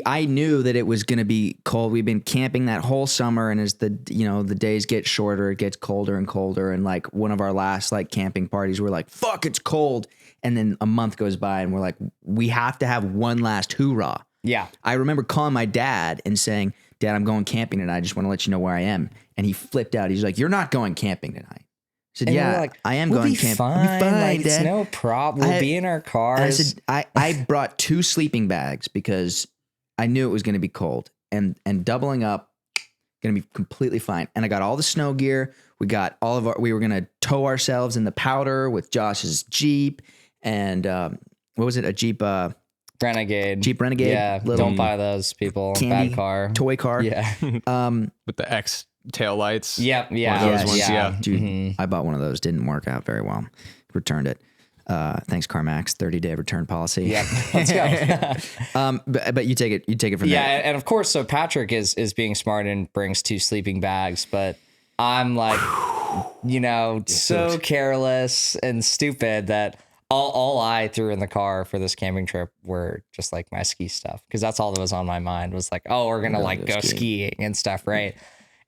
I knew that it was going to be cold. We've been camping that whole summer, and as the days get shorter, it gets colder and colder. And like one of our last like camping parties, we're like, fuck, it's cold. And then a month goes by, and we're like, we have to have one last hoorah. Yeah. I remember calling my dad and saying, Dad, I'm going camping tonight. I just want to let you know where I am. And he flipped out. He's like, you're not going camping tonight. I said, And yeah, we're like, I am we'll going be camping. fine. We'll be fine, like, it's Dad. no problem. We'll be in our cars. And I said, I brought 2 sleeping bags because I knew it was going to be cold, and doubling up, going to be completely fine. And I got all the snow gear. We got we were going to tow ourselves in the powder with Josh's Jeep. And what was it? A Jeep, Renegade. Jeep Renegade. Yeah. Little Don't buy those, people. candy Bad car. toy car. Yeah. With the X tail lights. Yep. Yeah. One of those Yes. ones, yeah. Dude, I bought one of those. Didn't work out very well. Returned it. Thanks, CarMax. 30-day return policy. Yep. Let's go. But you take it from Yeah, there. and of course, so Patrick is being smart and brings 2 sleeping bags, but I'm like, so careless and stupid that all I threw in the car for this camping trip were just like my ski stuff, because that's all that was on my mind was like, oh, we're gonna like go skiing and stuff, right?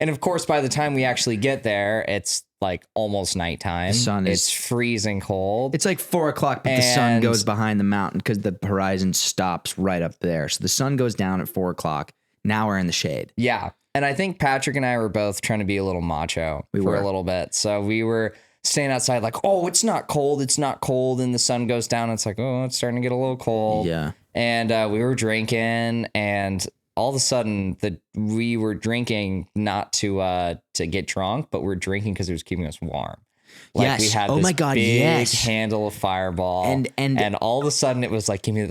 And of course, by the time we actually get there, it's like almost nighttime. It's freezing cold. It's like 4:00, but the sun goes behind the mountain because the horizon stops right up there. So the sun goes down at 4:00. Now we're in the shade. Yeah. And I think Patrick and I were both trying to be a little macho for a little bit. So we were staying outside like, oh, it's not cold. It's not cold. And the sun goes down. It's like, oh, it's starting to get a little cold. Yeah. And we were drinking, and all of a sudden we were drinking not to get drunk, but we're drinking because it was keeping us warm. Like yes. we had oh this my God, big yes. handle of Fireball, and all of a sudden it was like, give me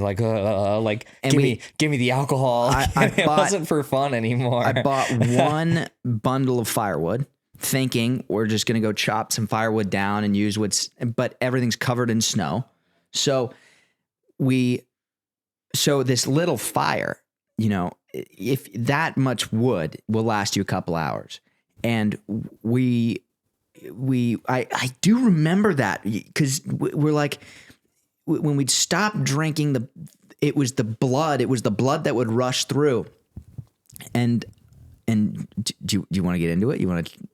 give me the alcohol. It bought, wasn't for fun anymore. I bought one bundle of firewood, thinking we're just gonna go chop some firewood down and use but everything's covered in snow. So this little fire, if that much wood will last you a couple hours, and I do remember that because we're like, when we'd stop drinking, it was the blood that would rush through. And do you want to get into it? You want to?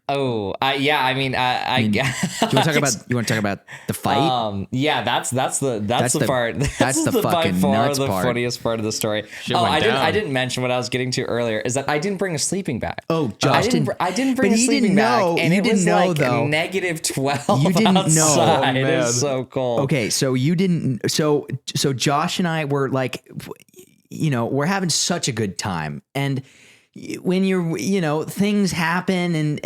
Oh, yeah. I mean, I do you want to talk about the fight? Yeah, that's the part. That's the by fucking far nuts the part. funniest part of the story. Shit went down. I didn't mention what I was getting to earlier is that I didn't bring a sleeping bag. Oh, Josh I didn't bring a sleeping bag, and it was like negative 12. You didn't outside. know. It was so cold. Okay, so you didn't. So Josh and I were like, we're having such a good time, and when things happen, and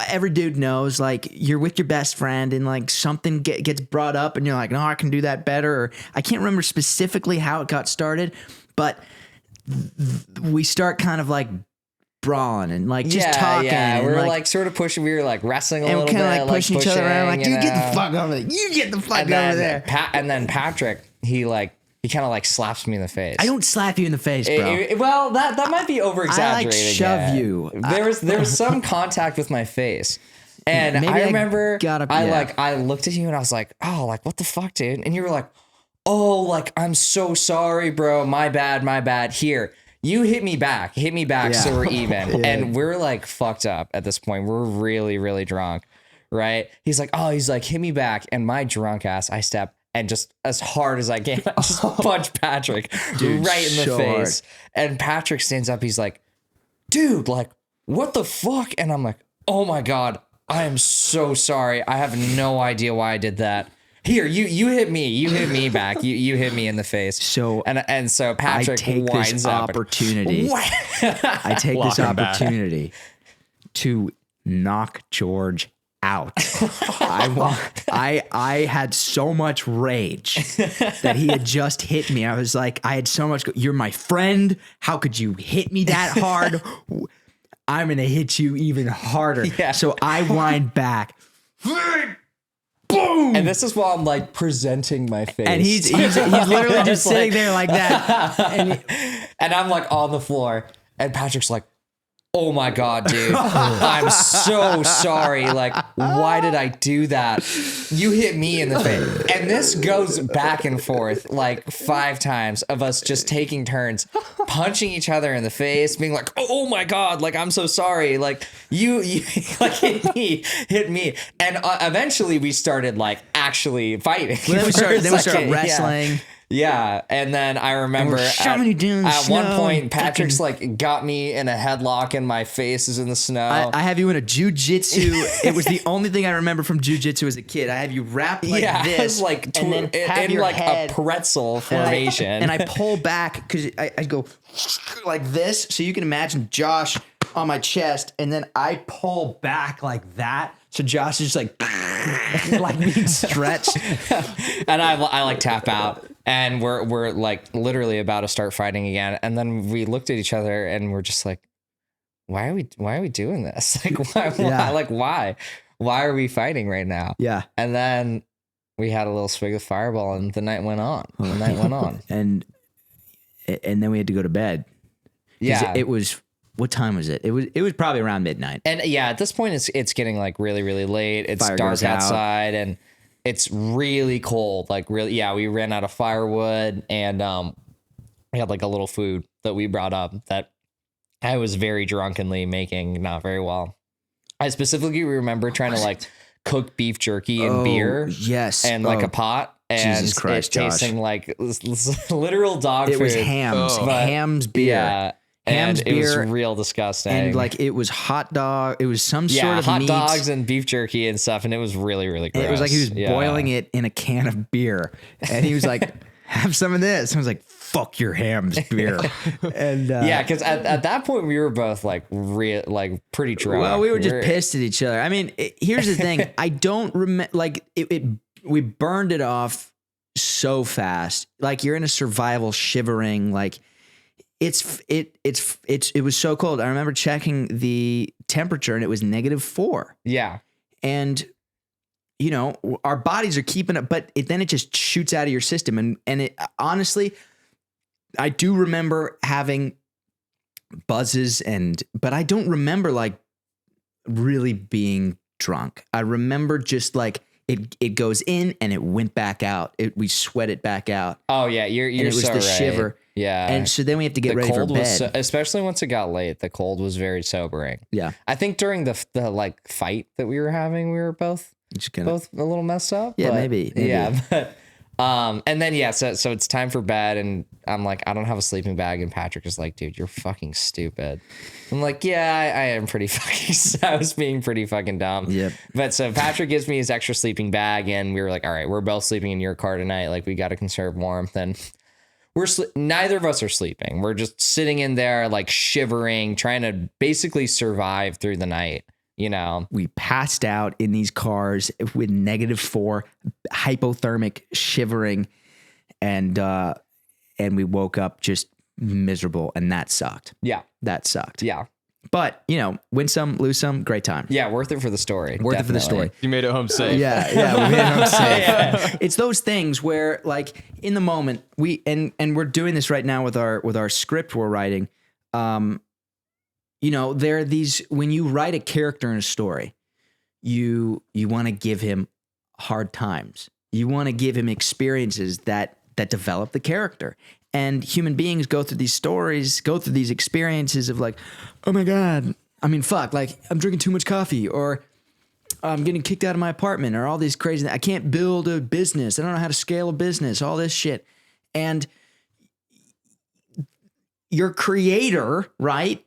every dude knows, like, you're with your best friend and like something gets brought up and you're like, no, I can do that better. Or I can't remember specifically how it got started, but we start kind of like brawling and like just talking. Yeah, and we were like sort of pushing. We were like wrestling a little bit, kind of like pushing each other around. Like, you get the fuck over there. You get the fuck over there. And then Patrick, he kind of like slaps me in the face. I don't slap you in the face, bro. Well, that might be over exaggerated. I like shove you. There was some contact with my face, and Maybe I remember I looked at you and I was like, oh, like what the fuck, dude? And you were like, oh, like I'm so sorry, bro. My bad. Here, you hit me back, so we're even. And we're like fucked up at this point. We're really, really drunk. right? He's like, hit me back. And my drunk ass, I step and just as hard as I can, I just punch Patrick right in the so face. And Patrick stands up. He's like, dude, like, what the fuck? And I'm like, oh my God, I am so sorry. I have no idea why I did that. Here, you hit me. You hit me back. You hit me in the face. So and so Patrick I take winds this up. opportunity. I take this opportunity to knock George out. I had so much rage that he had just hit me. I was like, I had so much. You're my friend. How could you hit me that hard? I'm gonna hit you even harder. Yeah. So I wind back. Boom! And this is while I'm like presenting my face. And he's literally just sitting there like that. And I'm like on the floor. And Patrick's like, oh my God, dude, I'm so sorry. Like, why did I do that? You hit me in the face. And this goes back and forth like 5 times of us just taking turns, punching each other in the face, being like, oh my God, like, I'm so sorry. Like, you like hit me. And eventually we started like actually fighting. Then we started wrestling. Yeah, and then I remember at one point, Patrick's like got me in a headlock and my face is in the snow. I have you in a jujitsu. It was the only thing I remember from jujitsu as a kid. I have you wrapped like this, it was like and then have in your like head, a pretzel formation. and I pull back because I go like this, so you can imagine Josh on my chest, and then I pull back like that. So Josh is just like being stretched, and I like tap out, and we're like literally about to start fighting again, and then we looked at each other and we're just like, why are we doing this? Like why are we fighting right now? Yeah. And then we had a little swig of Fireball, and the night went on. and then we had to go to bed. Yeah, it was. What time was it? It was probably around midnight. And yeah, at this point it's getting like really, really late. It's Fire dark goes out. outside and it's really cold. Like really, yeah, we ran out of firewood and we had like a little food that we brought up that I was very drunkenly making not very well. I specifically remember trying to like cook beef jerky and beer. Yes. And like a pot. And Jesus Christ, it tasting like literal dog food. It was hams. Hams beer. Yeah. Ham's and it beer, was real disgusting. And like it was hot dog. It was some sort of hot meat. dogs and beef jerky and stuff. And it was really, really gross. It was like he was boiling it in a can of beer. And he was like, have some of this. I was like, fuck your Ham's beer. And yeah, because at that point we were both like pretty drunk. Well, we were just pissed at each other. I mean, here's the thing. I don't remember, like we burned it off so fast. Like you're in a survival shivering, like, it was so cold. I remember checking the temperature and it was -4. Yeah. And you know, our bodies are keeping up, but then it just shoots out of your system. And it honestly, I do remember having buzzes but I don't remember like really being drunk. I remember just like it goes in and it went back out. We sweat it back out. Oh yeah. You're and it was so the right. shiver. Yeah. And so then we have to get ready for bed. Especially once it got late, the cold was very sobering. Yeah. I think during the like fight that we were having, we were both a little messed up. Yeah, but, maybe. Yeah. But, and then, yeah, so it's time for bed and I'm like, I don't have a sleeping bag. And Patrick is like, dude, you're fucking stupid. I'm like, yeah, I am pretty fucking, I was being pretty fucking dumb. Yep. But so Patrick gives me his extra sleeping bag and we were like, all right, we're both sleeping in your car tonight. Like we got to conserve warmth. And neither of us are sleeping. We're just sitting in there like shivering, trying to basically survive through the night. You know, we passed out in these cars with -4, hypothermic, shivering, and we woke up just miserable, and that sucked. Yeah, that sucked. Yeah, but you know, win some, lose some, great time. Yeah, worth it for the story. Worth it for the story. You made it home safe. Yeah, we made it home safe. Yeah. It's those things where, like, in the moment, and we're doing this right now with our script we're writing. You know, there are these, when you write a character in a story, you want to give him hard times. You want to give him experiences that develop the character. And human beings go through these stories, go through these experiences of like, oh my God, I mean, fuck, like I'm drinking too much coffee, or I'm getting kicked out of my apartment, or all these crazy, I can't build a business. I don't know how to scale a business, all this shit. And your creator, right,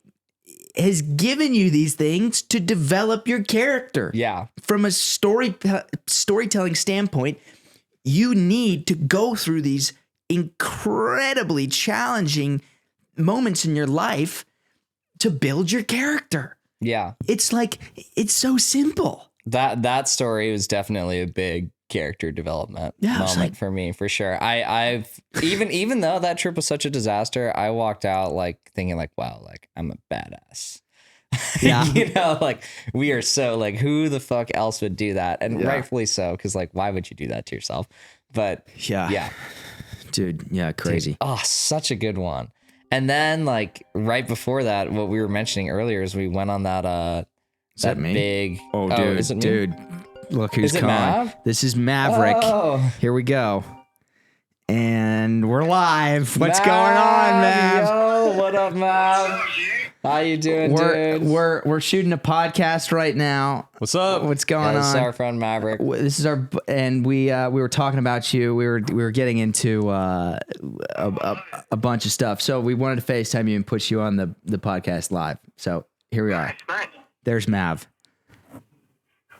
has given you these things to develop your character. Yeah. From a storytelling standpoint, you need to go through these incredibly challenging moments in your life to build your character. Yeah. It's like, it's so simple. That story was definitely a big character development moment like, for me, for sure. I've even though that trip was such a disaster, I walked out like thinking like, wow, like I'm a badass. Yeah. You know, like we are so like, who the fuck else would do that? And rightfully so, because like, why would you do that to yourself? But yeah. Dude, yeah, crazy. Dude, oh, such a good one. And then like right before that, what we were mentioning earlier is we went on that that me? big Dude, is it me? dude. Look who's Is it calling. Mav? This is Maverick. Oh. Here we go. And we're live. What's Mav, going on, Mav? Yo, what up, Mav? How you doing, dude? We're shooting a podcast right now. What's up? What's going This is on? our friend Maverick. This is our, and we were talking about you. We were getting into a bunch of stuff. So we wanted to FaceTime you and put you on the podcast live. So here we are. Nice. There's Mav.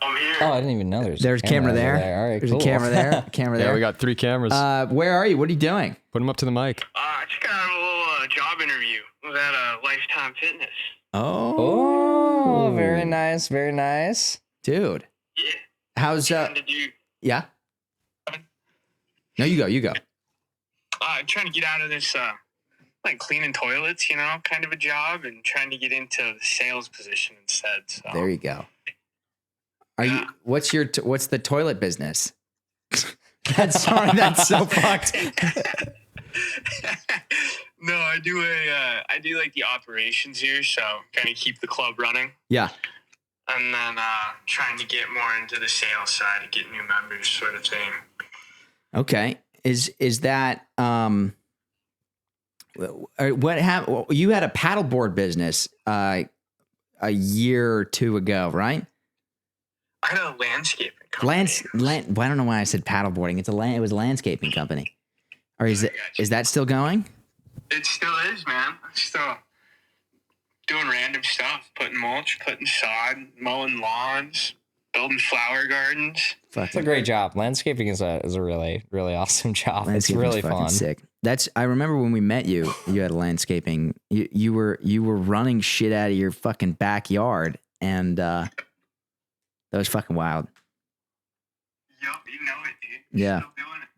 I'm here. Oh, I didn't even know There's a camera over there. All right, There's cool. a camera there. Camera there. Yeah, we got 3 cameras. Where are you? What are you doing? Put them up to the mic. I just got out of a little job interview. I was at Lifetime Fitness. Oh, very nice, very nice. Dude. Yeah. How's Trying to do. yeah? No, you go. Trying to get out of this like cleaning toilets, you know, kind of a job, and trying to get into the sales position instead. So There you go. Are you? What's the toilet business? That's so fucked. No, I do like the operations here, so kind of keep the club running. Yeah. And then trying to get more into the sales side to get new members, sort of thing. Okay. Is that what happened? You had a paddleboard business a year or two ago, right? I had a landscaping company. I don't know why I said paddleboarding. It was a landscaping company. Or is that still going? It still is, man. I'm still doing random stuff, putting mulch, putting sod, mowing lawns, building flower gardens. It's a great job. Landscaping is a really, really awesome job. It's really fun. Sick. I remember when we met you. You had a landscaping. You were running shit out of your fucking backyard, and that was fucking wild. Yup, you know it, dude. Yeah. Still doing it.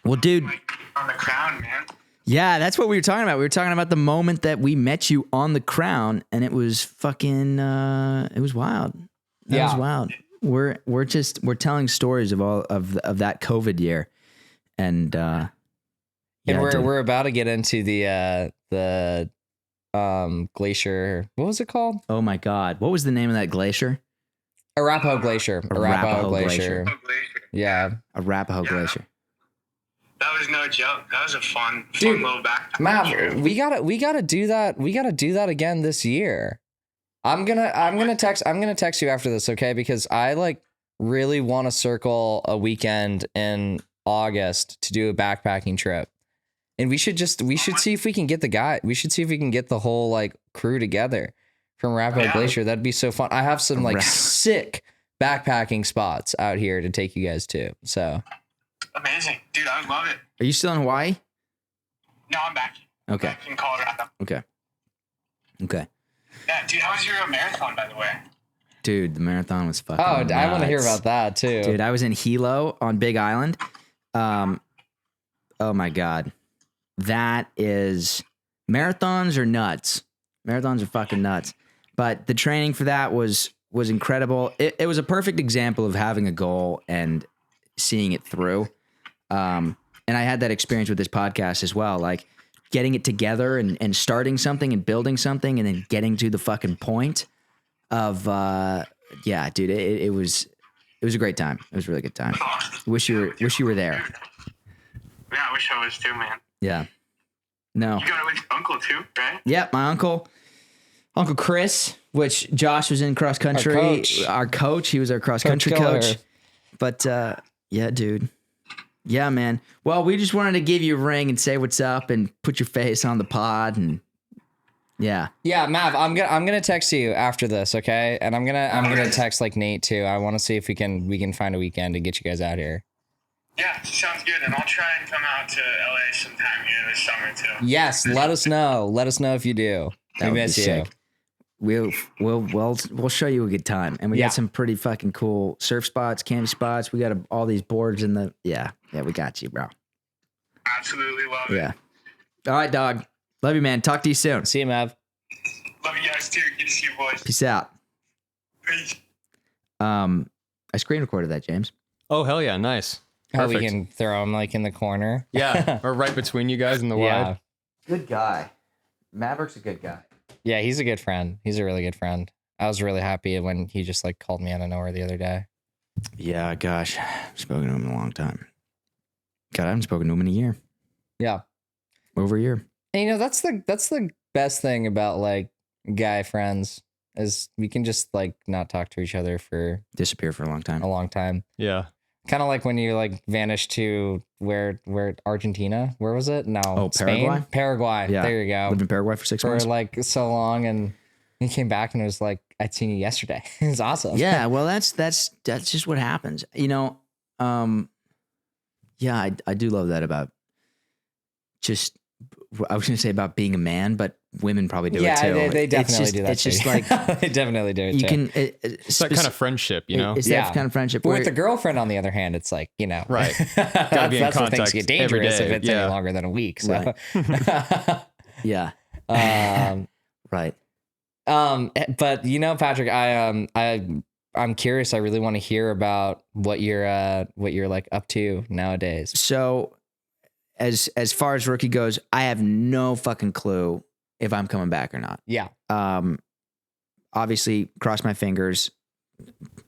Well, dude. Like on the crown, man. Yeah, that's what we were talking about. We were talking about the moment that we met you on the Crown, and it was fucking. It was wild. That was wild. We're telling stories of all of that COVID year, and we're about to get into the glacier. What was it called? Oh my God, what was the name of that glacier? Arapahoe Glacier. Arapahoe Glacier. Yeah. Arapahoe Glacier. That was no joke. That was a fun Dude, little backpack. Mav, we gotta do that. We gotta do that again this year. I'm gonna text you after this, okay? Because I like really want to circle a weekend in August to do a backpacking trip. And we should see if we can get the whole like crew together from Arapahoe Glacier. That'd be so fun. I have some like sick backpacking spots out here to take you guys to. So Amazing. Dude, I would love it. Are you still in Hawaii? No, I'm back. Okay. Back in Colorado. Okay. Yeah, dude, how was your marathon, by the way? Dude, the marathon was fucking I want to hear nuts. about that too. Dude, I was in Hilo on Big Island. Oh my God. That is, marathons are nuts. Marathons are fucking nuts. But the training for that was incredible. It was a perfect example of having a goal and seeing it through. And I had that experience with this podcast as well. Like getting it together and starting something and building something and then getting to the fucking point of, dude, it was a great time. It was a really good time. Wish you were there. Yeah, I wish I was too, man. Yeah. No. You got it with your uncle too, right? Yeah, my uncle Uncle Chris, which Josh was in cross country. Our coach. He was our cross country coach. But yeah, dude. Yeah, man. Well, we just wanted to give you a ring and say what's up and put your face on the pod and yeah. Yeah, Mav, I'm gonna text you after this, okay? And I'm gonna text like Nate too. I want to see if we can find a weekend to get you guys out here. Yeah, sounds good. And I'll try and come out to LA sometime here this summer too. Yes, let us know. Let us know if you do. That We would be miss you. sick. We'll show you a good time, and we got some pretty fucking cool surf spots, candy spots. We got all these boards in the yeah. We got you, bro. Absolutely love it. Yeah. All right, dog. Love you, man. Talk to you soon. See you, Mav. Love you guys too. Good to see you boys. Peace out. Peace. I screen recorded that, James. Oh, hell yeah. Nice. How we Perfect. can throw him like in the corner. Yeah. Or right between you guys in the Yeah. wide. Good guy. Maverick's a good guy. Yeah, he's a good friend. He's a really good friend. I was really happy when he just like called me out of nowhere the other day. Yeah, gosh. I've spoken to him in a long time. God, I haven't spoken to him in a year. Yeah. Over a year. And you know, that's the best thing about like guy friends is we can just like not talk to each other for Disappear for a long time. a long time. Yeah. Kind of like when you like vanished to where Argentina? Where was it? No. Oh, Spain? Paraguay? Paraguay. Yeah. There you go. Lived in Paraguay for 6 For months. like so long, and he came back and it was like I'd seen you yesterday. It was awesome. Yeah, well, that's just what happens. You know, yeah, I do love that about just, I was going to say about being a man, but women probably do it too. They definitely do that. It's too. just like, they definitely do it. you too. can, It's that kind of friendship, you know? It's Yeah. that kind of friendship. But Where, with the girlfriend, on the other hand, it's like, you know, Right. Gotta be in that's when things contact get every dangerous if day. it's Yeah. any longer than a week. So, yeah, right. But you know, Patrick, I'm curious. I really want to hear about what you're like up to nowadays. So as far as rookie goes, I have no fucking clue if I'm coming back or not. Yeah. Obviously, cross my fingers.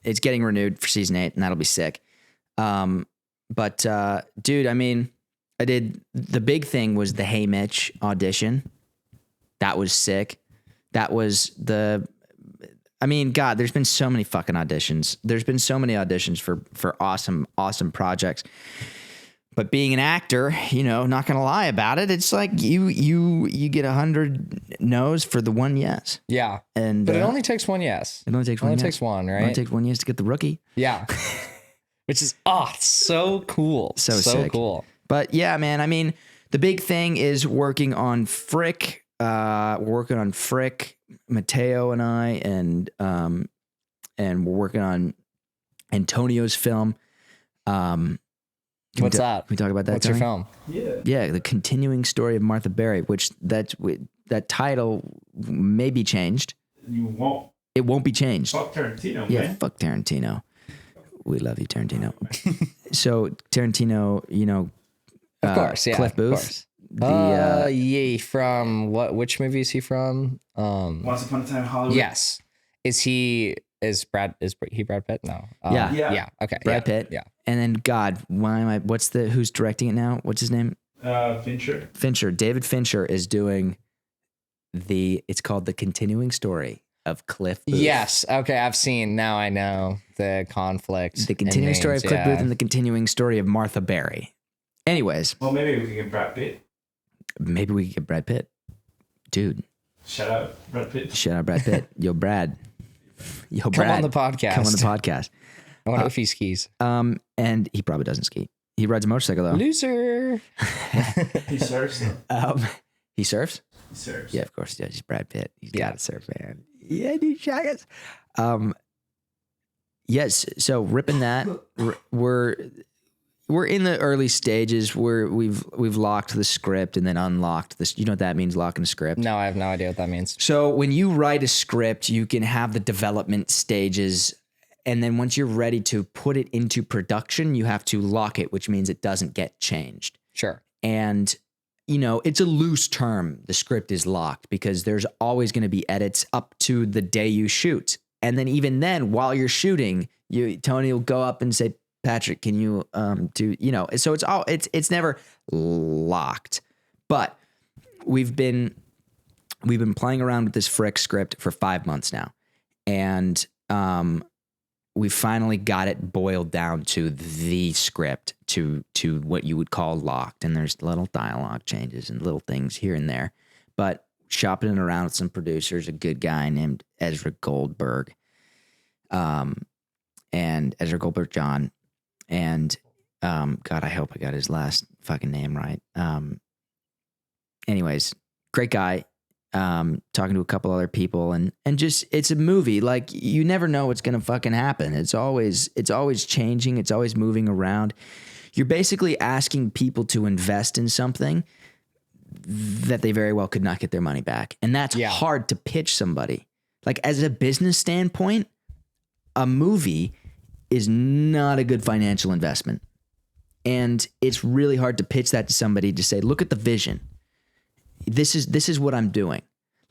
It's getting renewed for season 8, and that'll be sick. But dude, I mean, I did the big thing was the Hey Mitch audition. That was sick. That was I mean, God, there's been so many fucking auditions. There's been so many auditions for awesome projects. But being an actor, you know, not gonna lie about it, it's like you get 100 no's for the one yes. Yeah. And But it only takes one yes. it only takes It one. only yes. takes one, It right? only takes one yes to get the rookie. Yeah. Which is so cool. So sick. cool. But yeah, man, I mean, the big thing is working on Frick. We're working on Frick, Mateo and I, and we're working on Antonio's film. What's that? Can we talk about that? What's your Tony? film? Yeah, the continuing story of Martha Berry, which that title may be changed. You won't. It won't be changed. Fuck Tarantino, Yeah, man. fuck Tarantino. We love you, Tarantino. So Tarantino, you know, Of course, yeah. Cliff of Booth. course. The Yeah, from which movie is he from? Once Upon a Time in Hollywood. Yes. Is he Brad Pitt? No. Yeah. Yeah. Okay. Brad Pitt. Yeah. And then God, who's directing it now? What's his name? Fincher. Fincher. David Fincher is doing it's called The Continuing Story of Cliff Booth. Yes. Okay. I've seen. Now I know the conflict. The Continuing Story of Cliff Booth and The Continuing Story of Martha Berry. Anyways, Well, maybe we can get Brad Pitt. maybe we could get Brad Pitt. Dude, Shout out Brad Pitt. shout out Brad Pitt. Yo, Brad. Yo, Come Brad. on the podcast. Come on the podcast. I wonder if he skis. And he probably doesn't ski. He rides a motorcycle though. Loser. He surfs though. He surfs? He surfs. Yeah, of course. Yeah, he's Brad Pitt. He's Yeah. got to surf, man. Yeah, dude, shaggers. Yes. So ripping that, we're in the early stages where we've locked the script and then unlocked this. You know what that means? Locking the script. No, I have no idea what that means. So when you write a script, you can have the development stages. And then once you're ready to put it into production, you have to lock it, which means it doesn't get changed. Sure. And, you know, it's a loose term. The script is locked because there's always going to be edits up to the day you shoot. And then even then, while you're shooting, Tony will go up and say, Patrick, can you do, you know, so it's never locked. But we've been we've been playing around with this Frick script for 5 months now. And we finally got it boiled down to the script, to what you would call locked. And there's little dialogue changes and little things here and there. But shopping it around with some producers, a good guy named Ezra Goldberg, and Ezra Goldberg John, and God, I hope I got his last fucking name right. Anyways, great guy. Talking to a couple other people, and just, it's a movie. Like, you never know what's gonna fucking happen. It's always changing. It's always moving around. You're basically asking people to invest in something that they very well could not get their money back, and that's hard to pitch somebody. Like, as a business standpoint, a movie is not a good financial investment, and it's really hard to pitch that to somebody, to say, look at the vision. This is what I'm doing.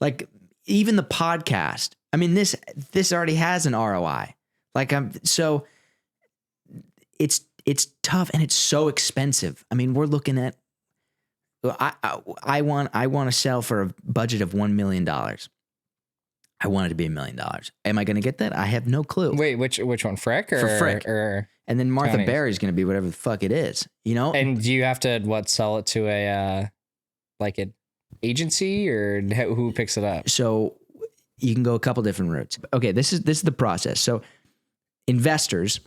Like, even the podcast. I mean, this already has an ROI. Like, so it's tough, and it's so expensive. I mean, we're looking at, I want to sell for a budget of $1 million. I want it to be $1 million. Am I going to get that? I have no clue. Wait, which one, Frick or For Frick? Or and then Martha Tony's? Barry's going to be whatever the fuck it is, you know? And do you have to sell it to a like an agency, or who picks it up? So you can go a couple different routes. Okay, this is the process. So investors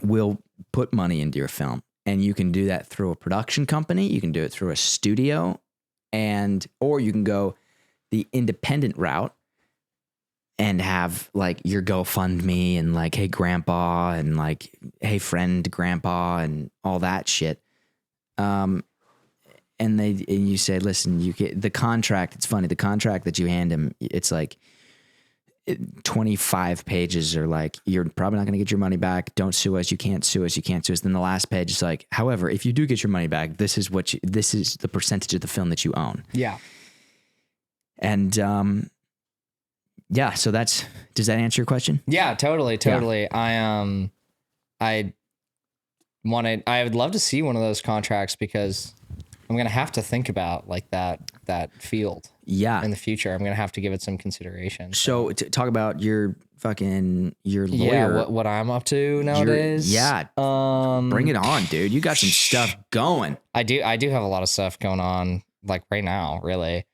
will put money into your film, and you can do that through a production company. You can do it through a studio, or you can go the independent route and have like your GoFundMe and like, hey grandpa, and like, hey friend grandpa, and all that shit. And you say, listen, you get the contract. It's funny. The contract that you hand him, it's like 25 pages are like, you're probably not going to get your money back. Don't sue us. You can't sue us. You can't sue us. Then the last page is like, however, if you do get your money back, this is the percentage of the film that you own. Yeah. And, so does that answer your question? Yeah, totally. Yeah. I would love to see one of those contracts, because I'm going to have to think about like that field in the future. I'm going to have to give it some consideration. So talk about your lawyer. Yeah, what I'm up to nowadays. Bring it on, dude. You got some stuff going. I do have a lot of stuff going on, like right now, really.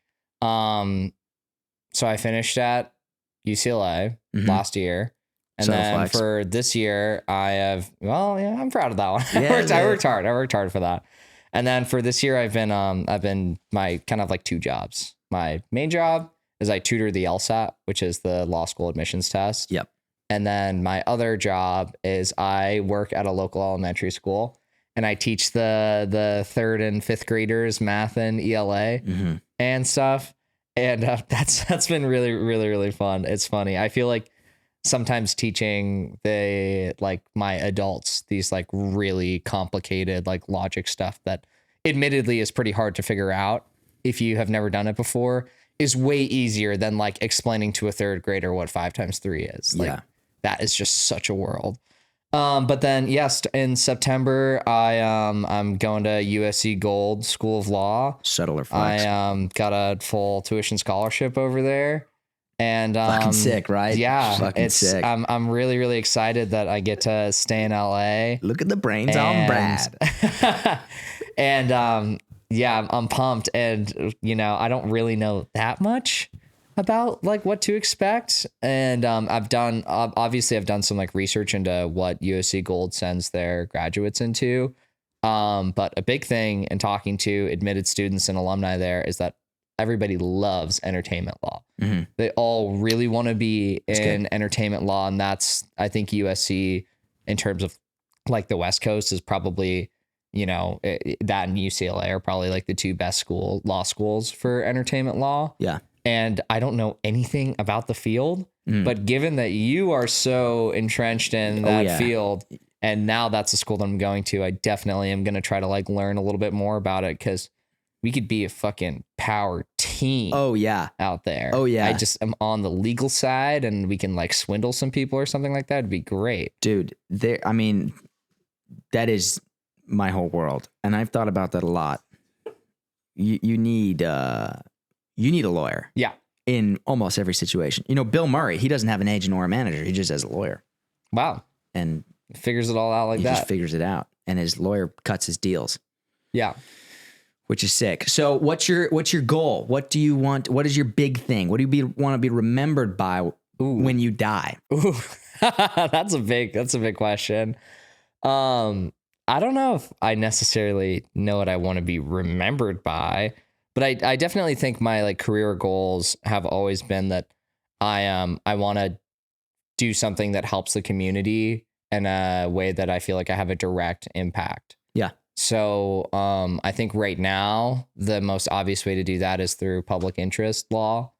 So I finished at UCLA last year. And So then flex. for this year, I'm proud of that one. Yeah, I worked hard for that. And then for this year, I've been my kind of like two jobs. My main job is I tutor the LSAT, which is the law school admissions test. Yep. And then my other job is I work at a local elementary school, and I teach the 3rd and 5th graders math and ELA and stuff. And that's been really, really, really fun. It's funny. I feel like sometimes teaching my adults these like really complicated like logic stuff that admittedly is pretty hard to figure out if you have never done it before is way easier than like explaining to a 3rd grader what 5 times 3 is. Like, that is just such a world. But then yes, in September I'm going to USC Gold School of Law. Subtle or flex. I got a full tuition scholarship over there. And fucking sick, right? Yeah, fucking sick. I'm really, really excited that I get to stay in LA. Look at the brains on Brad. And I'm pumped. And I don't really know that much about like what to expect. And I've done some like research into what USC Gold sends their graduates into. But a big thing in talking to admitted students and alumni there is that everybody loves entertainment law. They all really want to be in entertainment law. And that's, I think USC in terms of like the West Coast is probably, that and UCLA are probably like the 2 best law schools for entertainment law. Yeah. And I don't know anything about the field, but given that you are so entrenched in that field, and now that's the school that I'm going to, I definitely am going to try to like learn a little bit more about it, because we could be a fucking power team. Oh yeah. Out there. Oh yeah. I just am on the legal side, and we can like swindle some people or something like that. It'd be great. Dude, that is my whole world. And I've thought about that a lot. You need you need a lawyer Yeah. in almost every situation. You know, Bill Murray, he doesn't have an agent or a manager. He just has a lawyer. Wow. And Figures it all out like he that. just figures it out. And his lawyer cuts his deals, Yeah. which is sick. So what's your goal? What do you want? What is your big thing? What do you want to be remembered by when you die? Ooh. That's a big question. I don't know if I necessarily know what I want to be remembered by, but I definitely think my like career goals have always been that I want to do something that helps the community in a way that I feel like I have a direct impact. Yeah. So I think right now the most obvious way to do that is through public interest law,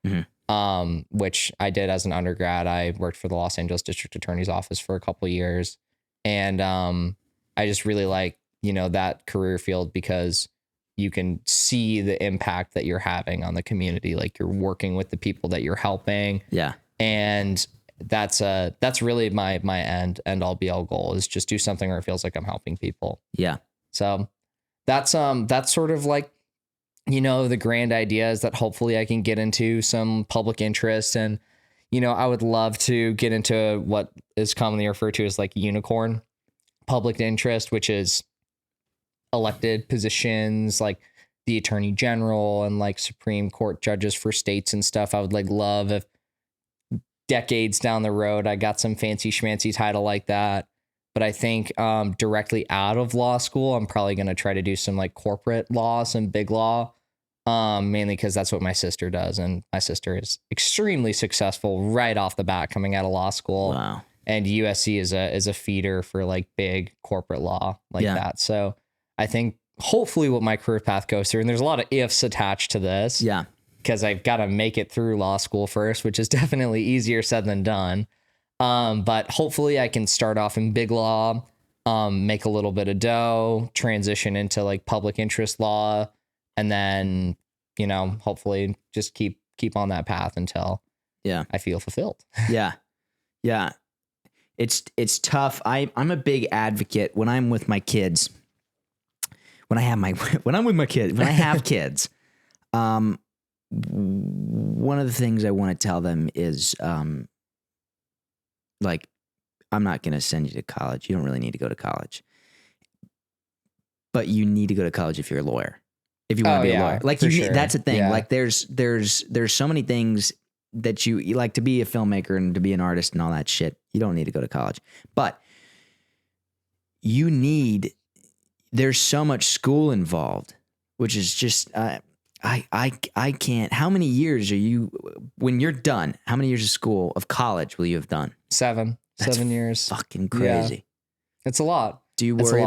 which I did as an undergrad. I worked for the Los Angeles District Attorney's Office for a couple of years, and I just really like, you know, that career field because you can see the impact that you're having on the community. Like you're working with the people that you're helping. Yeah. And that's really my end all be all goal is just do something where it feels like I'm helping people. Yeah. So that's sort of like, you know, the grand idea is that hopefully I can get into some public interest, and, you know, I would love to get into what is commonly referred to as like unicorn public interest, which is elected positions like the attorney general and like Supreme Court judges for states and stuff. I would like love if decades down the road I got some fancy schmancy title like that. But I think directly out of law school, I'm probably going to try to do some like corporate law, some big law, mainly because that's what my sister does. And my sister is extremely successful right off the bat coming out of law school. Wow. And USC is a feeder for like big corporate law like that. So I think hopefully what my career path goes through, and there's a lot of ifs attached to this. Yeah. Because I've got to make it through law school first, which is definitely easier said than done. But hopefully I can start off in big law, make a little bit of dough, transition into like public interest law, and then, you know, hopefully just keep on that path until I feel fulfilled. Yeah. Yeah. It's tough. I'm a big advocate when I'm with my kids. When I have kids, one of the things I want to tell them is, like, I'm not going to send you to college. You don't really need to go to college, but you need to go to college if you're a lawyer, if you want to be a lawyer. Like that's the thing. Yeah. Like there's so many things that you like to be a filmmaker and to be an artist and all that shit. You don't need to go to college, but there's so much school involved, which is just, I can't. How many years are you, when you're done, how many years of school, of college will you have done? 7 years. Fucking crazy. Yeah. It's a lot. Do you worry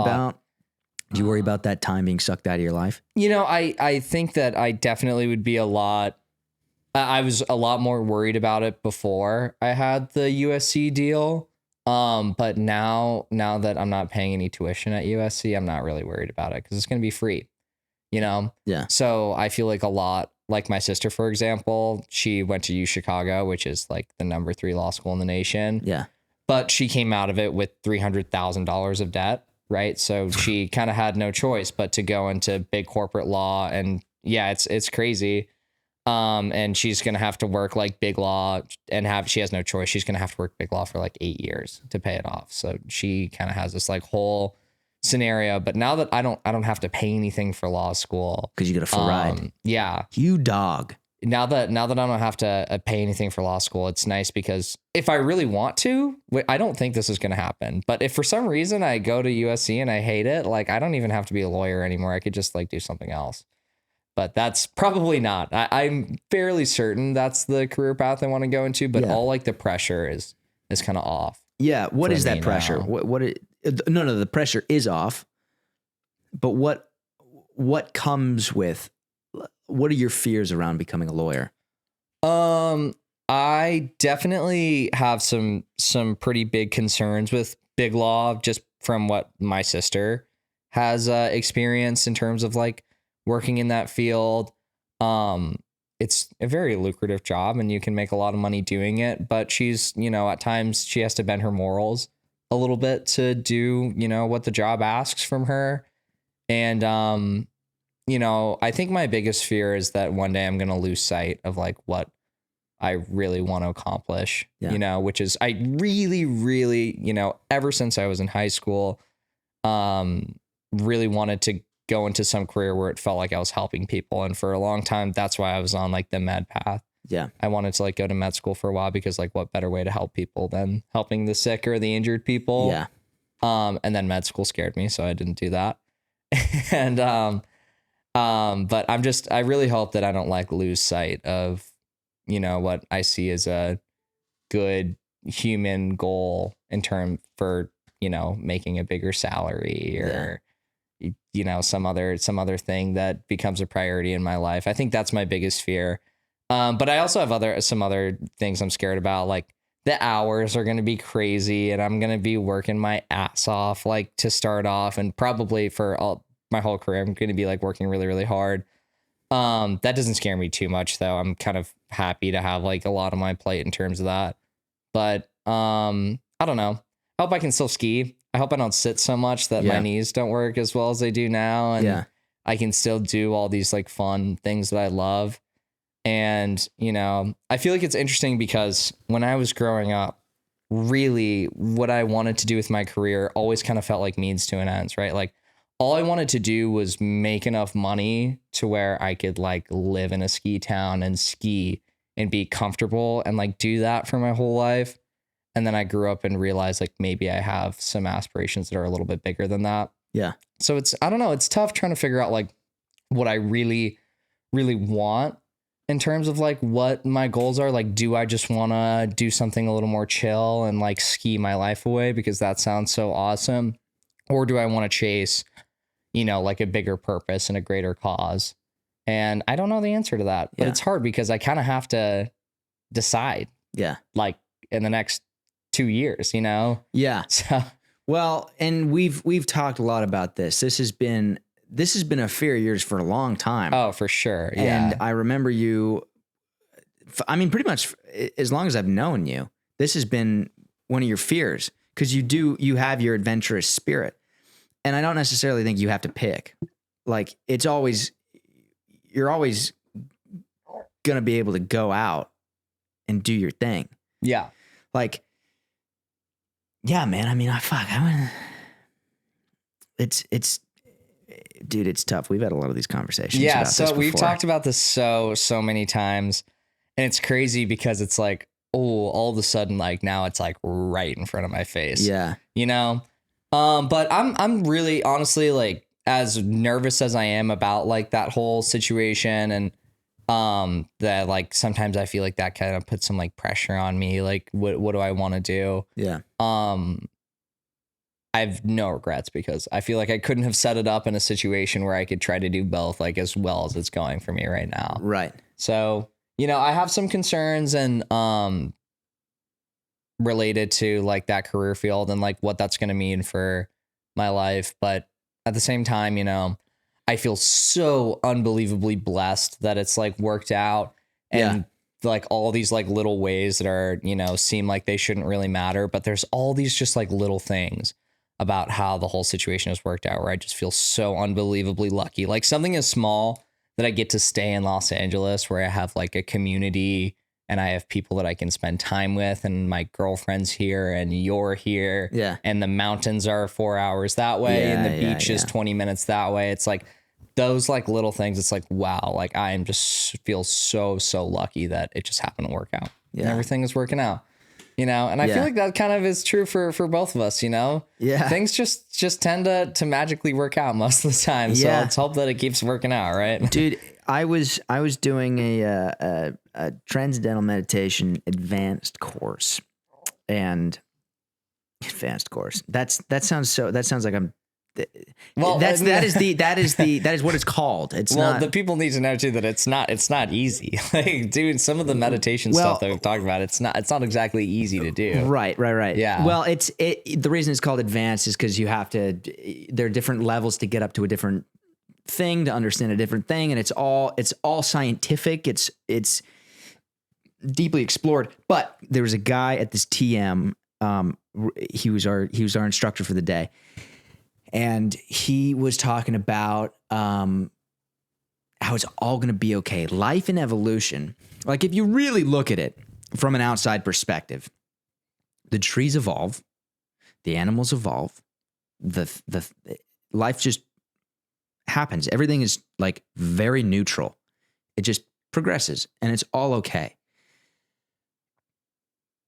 about that time being sucked out of your life? You know, I think that I definitely would be I was a lot more worried about it before I had the USC deal. But now that I'm not paying any tuition at USC, I'm not really worried about it because it's going to be free, you know? Yeah. So I feel like a lot, like my sister, for example, she went to U Chicago, which is like the number 3 law school in the nation. Yeah. But she came out of it with $300,000 of debt, right? So she kind of had no choice but to go into big corporate law. And yeah, it's crazy. And she's going to have to work like big law and she has no choice. She's going to have to work big law for like 8 years to pay it off. So she kind of has this like whole scenario, but now that I don't have to pay anything for law school, cause you get a full ride. Yeah. You dog. Now that I don't have to pay anything for law school, it's nice because if I really want to, I don't think this is going to happen, but if for some reason I go to USC and I hate it, like I don't even have to be a lawyer anymore. I could just like do something else. But that's probably not. I'm fairly certain that's the career path I want to go into. But all like the pressure is kind of off. Yeah. What is that pressure? No, the pressure is off. But what comes with? What are your fears around becoming a lawyer? I definitely have some pretty big concerns with big law, just from what my sister has experienced in terms of like working in that field. It's a very lucrative job and you can make a lot of money doing it, but she's, you know, at times she has to bend her morals a little bit to do, you know, what the job asks from her. And I think my biggest fear is that one day I'm going to lose sight of like what I really want to accomplish, which is I really, really, ever since I was in high school, really wanted to go into some career where it felt like I was helping people. And for a long time, that's why I was on like the med path. Yeah. I wanted to like go to med school for a while because like what better way to help people than helping the sick or the injured people. Yeah. And then med school scared me, so I didn't do that. And, but I really hope that I don't like lose sight of, what I see as a good human goal in term for, making a bigger salary or, some other thing that becomes a priority in my life. I think that's my biggest fear. But I also have some other things I'm scared about. Like the hours are going to be crazy and I'm going to be working my ass off, like to start off, and probably for my whole career, I'm going to be like working really, really hard. That doesn't scare me too much though. I'm kind of happy to have like a lot on my plate in terms of that. But, I don't know. I hope I can still ski. I hope I don't sit so much that my knees don't work as well as they do now. And I can still do all these like fun things that I love. And, I feel like it's interesting because when I was growing up, really what I wanted to do with my career always kind of felt like means to an ends, right? Like all I wanted to do was make enough money to where I could like live in a ski town and ski and be comfortable and like do that for my whole life. And then I grew up and realized like maybe I have some aspirations that are a little bit bigger than that. Yeah. So I don't know. It's tough trying to figure out like what I really, really want in terms of like what my goals are. Like, do I just want to do something a little more chill and like ski my life away because that sounds so awesome? Or do I want to chase, like a bigger purpose and a greater cause? And I don't know the answer to that, but it's hard because I kind of have to decide. Yeah. Like in the next 2 years, Yeah. So, well, and we've talked a lot about this. This has been a fear of yours for a long time. oh, for sure. Yeah. And I remember you, I mean, pretty much as long as I've known you, this has been one of your fears because you have your adventurous spirit. And I don't necessarily think you have to pick. Like you're always going to be able to go out and do your thing. Yeah. Like, yeah, man. I mean, dude, it's tough. We've had a lot of these conversations. Yeah. About So this we've before. talked about this so many times, and it's crazy because it's like, oh, all of a sudden, like now it's like right in front of my face. Yeah. But I'm really honestly like as nervous as I am about like that whole situation, and that like sometimes I feel like that kind of puts some like pressure on me. Like what do I want to do? Yeah. I have no regrets because I feel like I couldn't have set it up in a situation where I could try to do both like as well as it's going for me right now. Right. So, I have some concerns and related to like that career field and like what that's going to mean for my life. But at the same time, I feel so unbelievably blessed that it's like worked out and like all these like little ways that are, seem like they shouldn't really matter. But there's all these just like little things about how the whole situation has worked out where I just feel so unbelievably lucky. Like something as small that I get to stay in Los Angeles where I have like a community and I have people that I can spend time with, and my girlfriend's here and you're here. Yeah. And the mountains are 4 hours that way and the beach is 20 minutes that way. It's like those like little things. It's like, wow, like I am just feel so lucky that it just happened to work out. Yeah. And everything is working out. And I feel like that kind of is true for both of us, Yeah. Things just tend to magically work out most of the time. So let's hope that it keeps working out, right? Dude, I was doing a transcendental meditation advanced course. That sounds like I'm Well, that is what it's called. It's not. The people need to know too that it's not easy. Like, dude, some of the meditation stuff that we've talked about, it's not exactly easy to do. Right. Yeah. Well, the reason it's called advanced is because you have to. There are different levels to get up to a different thing to understand a different thing, and it's all scientific. It's deeply explored. But there was a guy at this TM. He was our instructor for the day. And he was talking about how it's all going to be okay. Life and evolution, like if you really look at it from an outside perspective, the trees evolve, the animals evolve, the life just happens. Everything is like very neutral. It just progresses and it's all okay.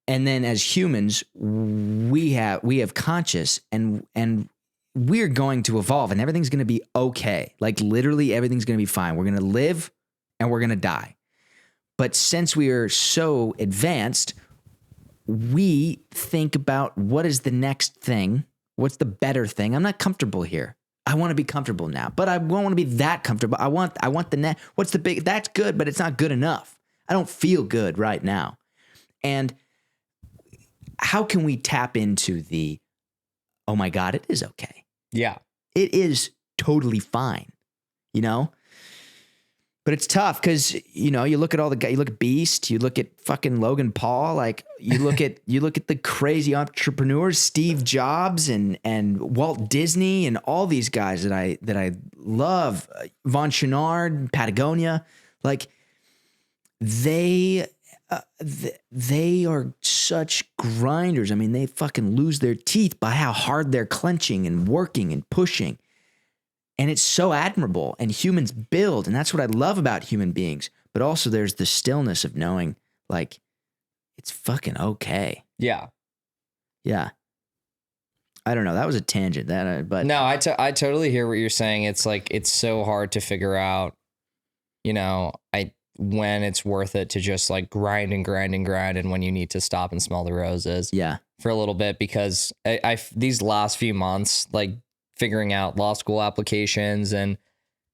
And then as humans, we have conscious and we're going to evolve and everything's going to be okay. Like literally everything's going to be fine. We're going to live and we're going to die. But since we are so advanced, we think about what is the next thing? What's the better thing? I'm not comfortable here. I want to be comfortable now, but I don't want to be that comfortable. I want the net. What's the big, that's good, but it's not good enough. I don't feel good right now. And how can we tap into the, oh my God, it is okay. Yeah. It is totally fine, you know? But it's tough because, you know, you look at all the guys, you look at Beast, you look at fucking Logan Paul, like you look at the crazy entrepreneurs, Steve Jobs and Walt Disney and all these guys that I love, Von Chenard, Patagonia, like they are such grinders. I mean, they fucking lose their teeth by how hard they're clenching and working and pushing. And it's so admirable, and humans build, and that's what I love about human beings. But also there's the stillness of knowing, like, it's fucking okay. Yeah. Yeah. I don't know. That was a tangent. But No, I totally hear what you're saying. It's like, it's so hard to figure out, you know, when it's worth it to just like grind and when you need to stop and smell the roses. Yeah. For a little bit, because I these last few months, like figuring out law school applications and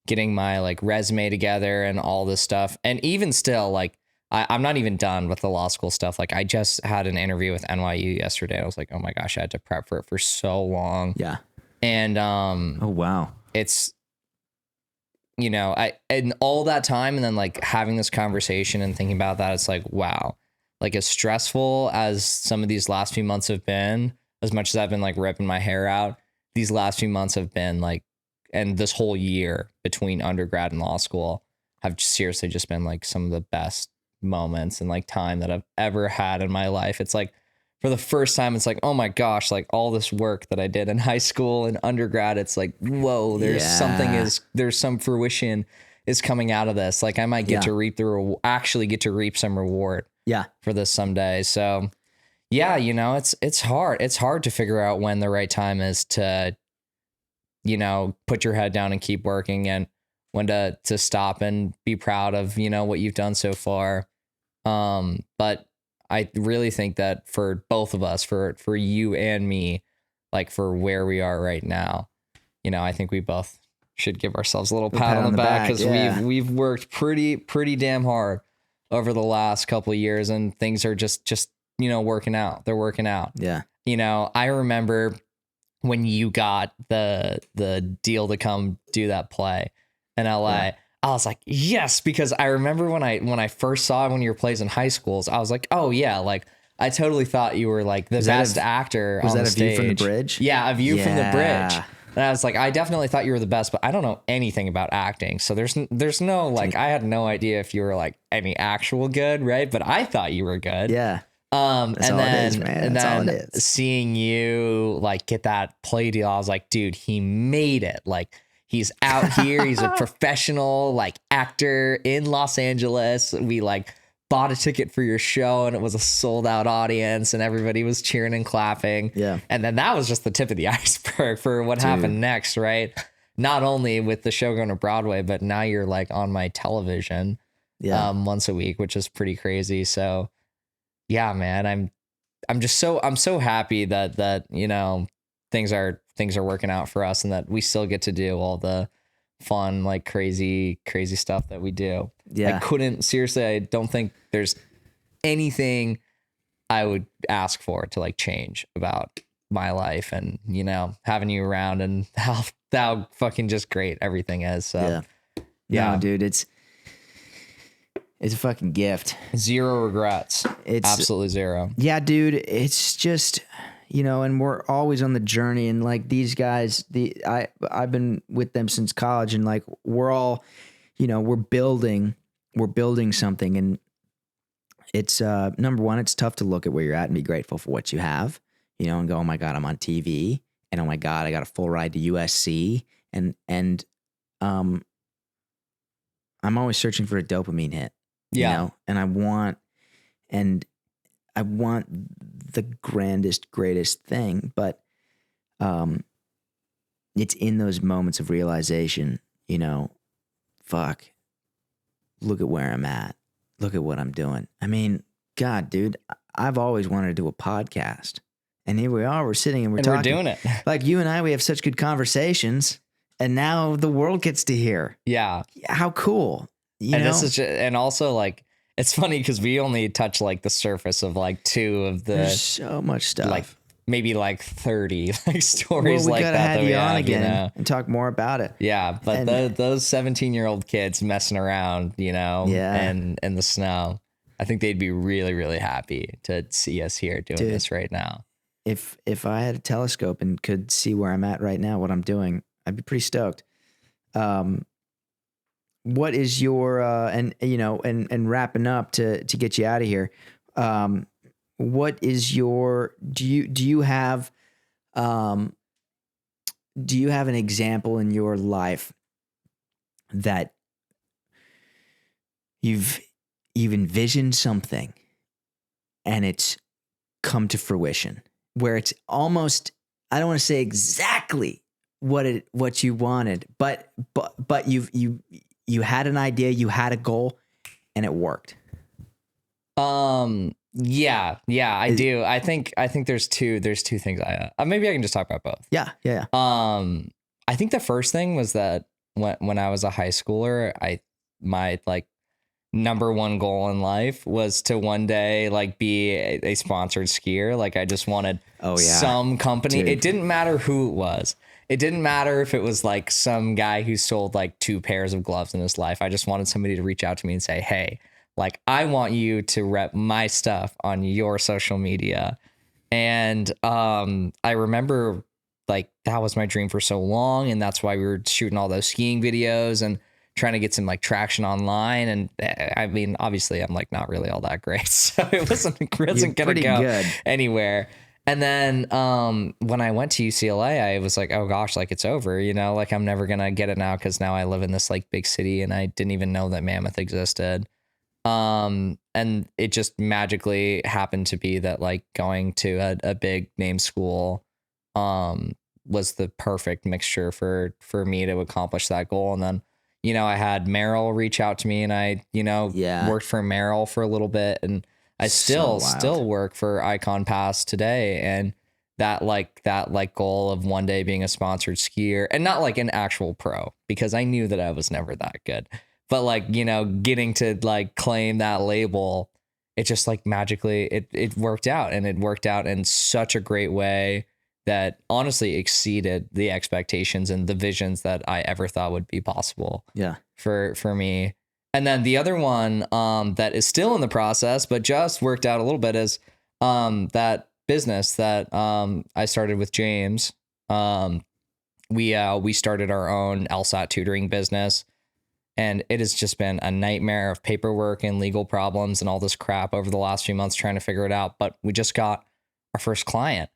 getting my like resume together and all this stuff. And even still, like I'm not even done with the law school stuff. Like I just had an interview with NYU yesterday. I was like, oh my gosh, I had to prep for it for so long. Yeah. And oh wow. It's, you know, and all that time and then like having this conversation and thinking about that, it's like, wow, like as stressful as some of these last few months have been, as much as I've been like ripping my hair out, these last few months have been like, and this whole year between undergrad and law school have seriously just been like some of the best moments and like time that I've ever had in my life. It's like for the first time, it's like, oh my gosh, like all this work that I did in high school and undergrad, it's like, whoa, there's some fruition is coming out of this. Like I might get to reap actually get to reap some reward for this someday. So yeah, you know, it's hard. It's hard to figure out when the right time is to, you know, put your head down and keep working, and when to stop and be proud of, you know, what you've done so far. But I really think that for both of us, for you and me, like for where we are right now, you know, I think we both should give ourselves a little pat on the back, because we've worked pretty damn hard over the last couple of years, and things are just you know, working out. They're working out. Yeah. You know, I remember when you got the deal to come do that play in LA. Yeah. I was like, yes, because I remember when I first saw one of your plays in high schools, I was like, oh yeah, like I totally thought you were like the best actor on the stage. Was that A View from the Bridge? Yeah, A View from the Bridge. And I was like, I definitely thought you were the best, but I don't know anything about acting. So there's no, like, I had no idea if you were like any actual good, right? But I thought you were good. Yeah. That's and then seeing you like get that play deal, I was like, dude, he made it. Like he's out here. He's a professional like actor in Los Angeles. We like bought a ticket for your show and it was a sold out audience and everybody was cheering and clapping. Yeah. And then that was just the tip of the iceberg for what happened next, right? Not only with the show going to Broadway, but now you're like on my television once a week, which is pretty crazy. So yeah, man, I'm so happy that, you know, things are working out for us and that we still get to do all the fun, like crazy stuff that we do. Yeah. I don't think there's anything I would ask for to like change about my life and, you know, having you around and how fucking just great everything is. So yeah. No, dude, it's a fucking gift. Zero regrets. It's absolutely zero. Yeah, dude. It's just, you know, and we're always on the journey. And like these guys, I've been with them since college, and like we're all, we're building something, and it's number one, it's tough to look at where you're at and be grateful for what you have, and go, oh my God, I'm on TV, and oh my God, I got a full ride to USC, and I'm always searching for a dopamine hit, and I want the grandest, greatest thing, but it's in those moments of realization, fuck, look at where I'm at. Look at what I'm doing. I mean, God, dude, I've always wanted to do a podcast. And here we are, we're sitting and we're talking. We're doing it. Like you and I, we have such good conversations, and now the world gets to hear. Yeah. How cool. This is and also like, it's funny because we only touch like the surface of like 2 of the. There's so much stuff. Like maybe like 30 like stories like gotta that. Have you on again and talk more about it. Yeah, but those 17-year-old kids messing around, and in the snow, I think they'd be really, really happy to see us here doing this right now. If I had a telescope and could see where I'm at right now, what I'm doing, I'd be pretty stoked. What is your and wrapping up to get you out of here? What is your do you have an example in your life that you've envisioned something and it's come to fruition, where it's almost, I don't want to say exactly what you wanted, but you had an idea, you had a goal, and it worked? Yeah, I do. I think there's two things. Maybe I can just talk about both. Yeah. I think the first thing was that when I was a high schooler, my like number one goal in life was to one day like be a sponsored skier. Like I just wanted some company. Dude. It didn't matter who it was. It didn't matter if it was like some guy who sold like 2 pairs of gloves in his life. I just wanted somebody to reach out to me and say, hey, like, I want you to rep my stuff on your social media. And I remember like that was my dream for so long. And that's why we were shooting all those skiing videos and trying to get some like traction online. And I mean, obviously I'm like not really all that great. So it wasn't going to go anywhere. And then when I went to UCLA, I was like, oh gosh, like it's over, like I'm never going to get it now because now I live in this like big city and I didn't even know that Mammoth existed. And it just magically happened to be that like going to a big name school was the perfect mixture for me to accomplish that goal. And then, I had Merrill reach out to me and I, worked for Merrill for a little bit, and I still work for Icon Pass today. And that goal of one day being a sponsored skier, and not like an actual pro, because I knew that I was never that good. But like, getting to like claim that label, it just like magically, it worked out, and it worked out in such a great way that honestly exceeded the expectations and the visions that I ever thought would be possible. Yeah. For me. And then the other one that is still in the process, but just worked out a little bit, is that business that I started with James. We started our own LSAT tutoring business. And it has just been a nightmare of paperwork and legal problems and all this crap over the last few months trying to figure it out. But we just got our first client,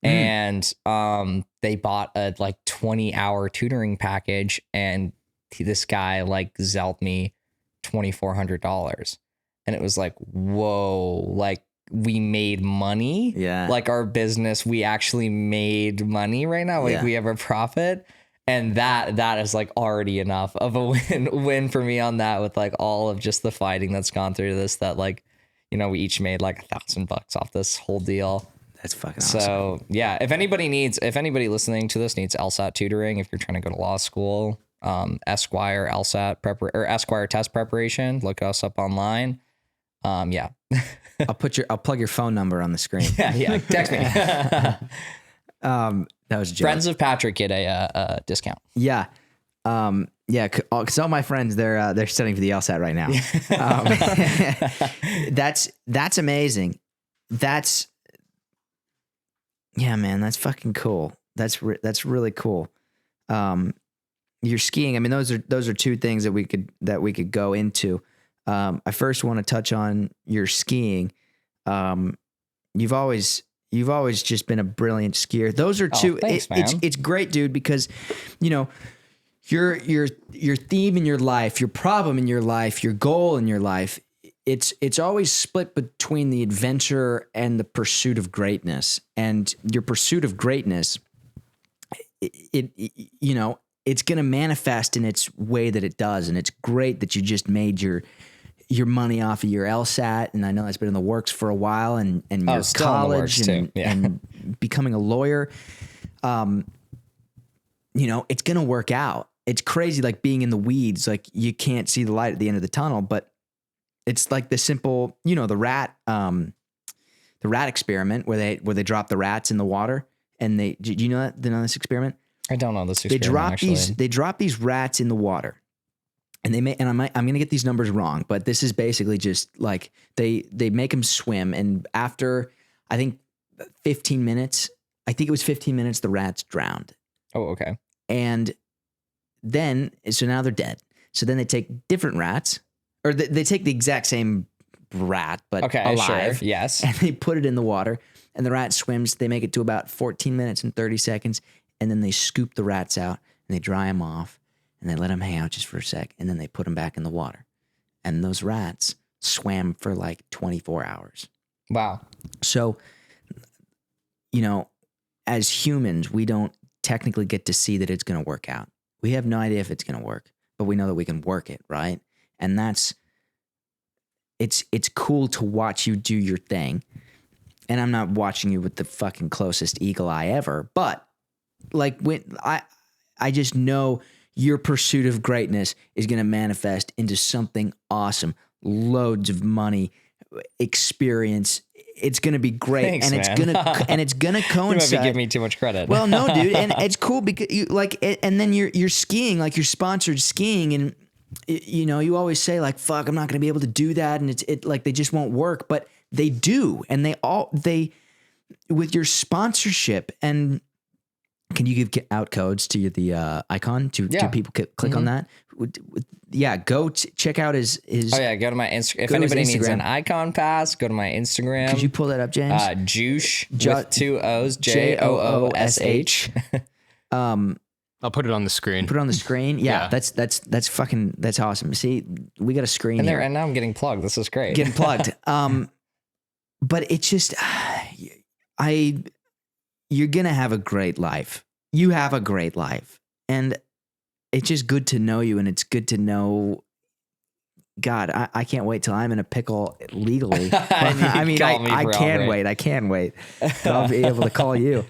and they bought a like 20-hour tutoring package, and this guy like zelled me $2,400. And it was like, whoa, like we made money. Yeah. Like our business, we actually made money right now. Like we have a profit. And that is like already enough of a win for me on that, with like all of just the fighting that's gone through this, that like, we each made like $1,000 off this whole deal. That's fucking awesome. So yeah, if anybody listening to this needs LSAT tutoring, if you're trying to go to law school, Esquire LSAT or Esquire test preparation, look us up online. Yeah. I'll plug your phone number on the screen. Yeah. Text me. That was a joke. Friends of Patrick get a discount. Yeah. Because all my friends, they're studying for the LSAT right now. That's amazing. Yeah, man, that's fucking cool. That's really cool. your skiing. I mean, those are two things that we could go into. I first want to touch on your skiing. You've always just been a brilliant skier. Those are two. Thanks, man. It's great, dude, because you know your theme in your life, your problem in your life, your goal in your life. It's always split between the adventure and the pursuit of greatness. And your pursuit of greatness, it's going to manifest in its way that it does. And it's great that you just made your money off of your LSAT. And I know that's been in the works for a while, and your college and becoming a lawyer. It's going to work out. It's crazy. Like being in the weeds, like you can't see the light at the end of the tunnel, but it's like the simple, the rat experiment where they drop the rats in the water, and do you know this experiment? I don't know this experiment. They drop these rats in the water, and I'm going to get these numbers wrong, but this is basically just like they make them swim, and after I think 15 minutes, the rats drowned. Oh, okay. And then so now they're dead. So then they take different rats. Or they take the exact same rat, but alive. Sure. Yes. And they put it in the water, and the rat swims. They make it to about 14 minutes and 30 seconds, and then they scoop the rats out, and they dry them off, and they let them hang out just for a sec, and then they put them back in the water. And those rats swam for like 24 hours. Wow. So, as humans, we don't technically get to see that it's going to work out. We have no idea if it's going to work, but we know that we can work it, right? And it's cool to watch you do your thing. And I'm not watching you with the fucking closest eagle eye ever, but like when I just know your pursuit of greatness is going to manifest into something awesome, loads of money, experience. It's going to be great. Thanks, and it's going to coincide. You might be giving me too much credit. Well, no, dude. And it's cool because and then you're skiing, like you're sponsored skiing, and you always say like, fuck, I'm not going to be able to do that. And it like, they just won't work, but they do. And they with your sponsorship, and can you give out codes to the icon to people click on that? Yeah. Go check out his. Oh yeah. Go to my Instagram. If anybody needs an icon pass, go to my Instagram. Could you pull that up, James? Joosh with 2 O's, JOOSH. I'll put it on the screen. Put it on the screen. Yeah. That's awesome. See, we got a screen and here. And now I'm getting plugged. This is great. Getting plugged. But it's just, you're going to have a great life. You have a great life. And it's just good to know you. And it's good to know, God, I can't wait till I'm in a pickle legally. I can't wait. I'll be able to call you.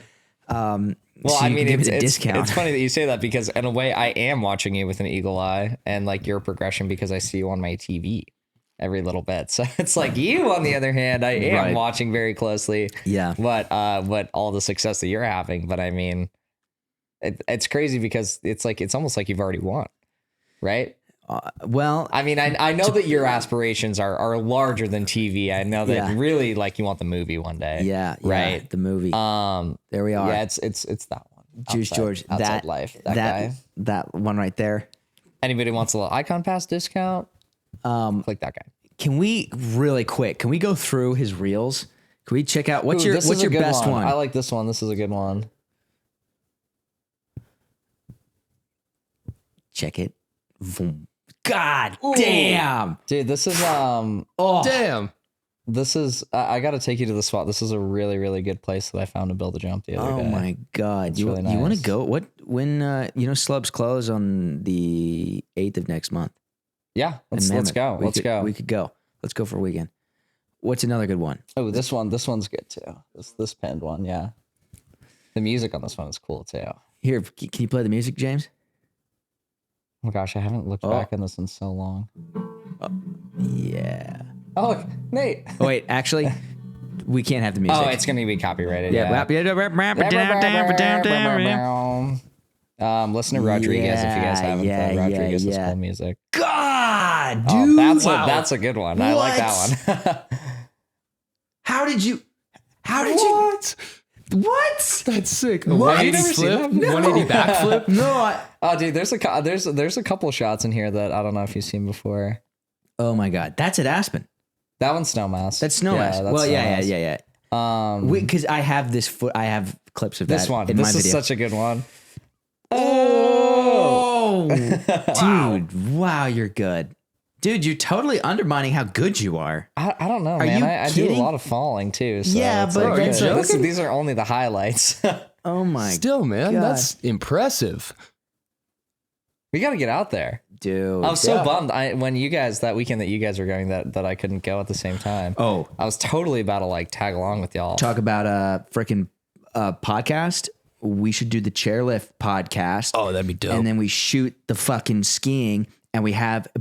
Well, so it's discount. It's funny that you say that, because in a way I am watching you with an eagle eye and like your progression, because I see you on my TV every little bit. So it's like you, on the other hand, I am watching very closely. Yeah. What all the success that you're having. But I mean, it's crazy because it's almost like you've already won, right? Well, I mean, I know that your aspirations are larger than TV. I know that really, like, you want the movie one day. Yeah. Right. The movie. There we are. Yeah. It's that one. Juice George. Outside Life. That guy. That one right there. Anybody wants a little icon pass discount? Click that guy. Can we go through his reels? Can we check out what's your best one? I like this one. This is a good one. Check it. Vroom. God damn. Dude, this is Damn. This is I got to take you to the spot. This is a really, really good place that I found to build a jump the other day. Oh my God. You really nice. You want to go? When Slubs close on the 8th of next month? Yeah, let's go. We could go. Let's go for a weekend. What's another good one? Oh, this one's good too. This pinned one, yeah. The music on this one is cool too. Here, can you play the music, James? Oh my gosh, I haven't looked back on this in so long. Yeah. Oh, look, Nate. Oh, wait, actually, we can't have the music. Oh, it's going to be copyrighted. Yeah. Listen to Rodriguez if you guys haven't. Rodriguez is cool music. God, dude. Oh, that's a good one. I like that one. How did you? What? That's sick. What? 180 Have you never flip, seen that? 180 backflip. No. Oh, dude, there's a couple shots in here that I don't know if you've seen before. Oh my God, that's at Aspen. That one's Snowmass. That's Snowmass. Yeah, Well, yeah. Snowmass. Because I have I have clips of This that one. in my This is video. such a good one. Oh, dude! Wow, you're good, dude. You're totally undermining how good you are. I don't know, Are man. you I do a kidding? lot of falling too. So Yeah, it's but like, that's okay, joking. these are only the highlights. Oh my Still, man, God. that's impressive. We got to get out there. dude! I was so bummed when you guys that weekend that you guys were going that I couldn't go at the same time. Oh, I was totally about to like tag along with y'all. talk about a freaking podcast. We should do the chairlift podcast. Oh, that'd be dope. And then we shoot the fucking skiing, and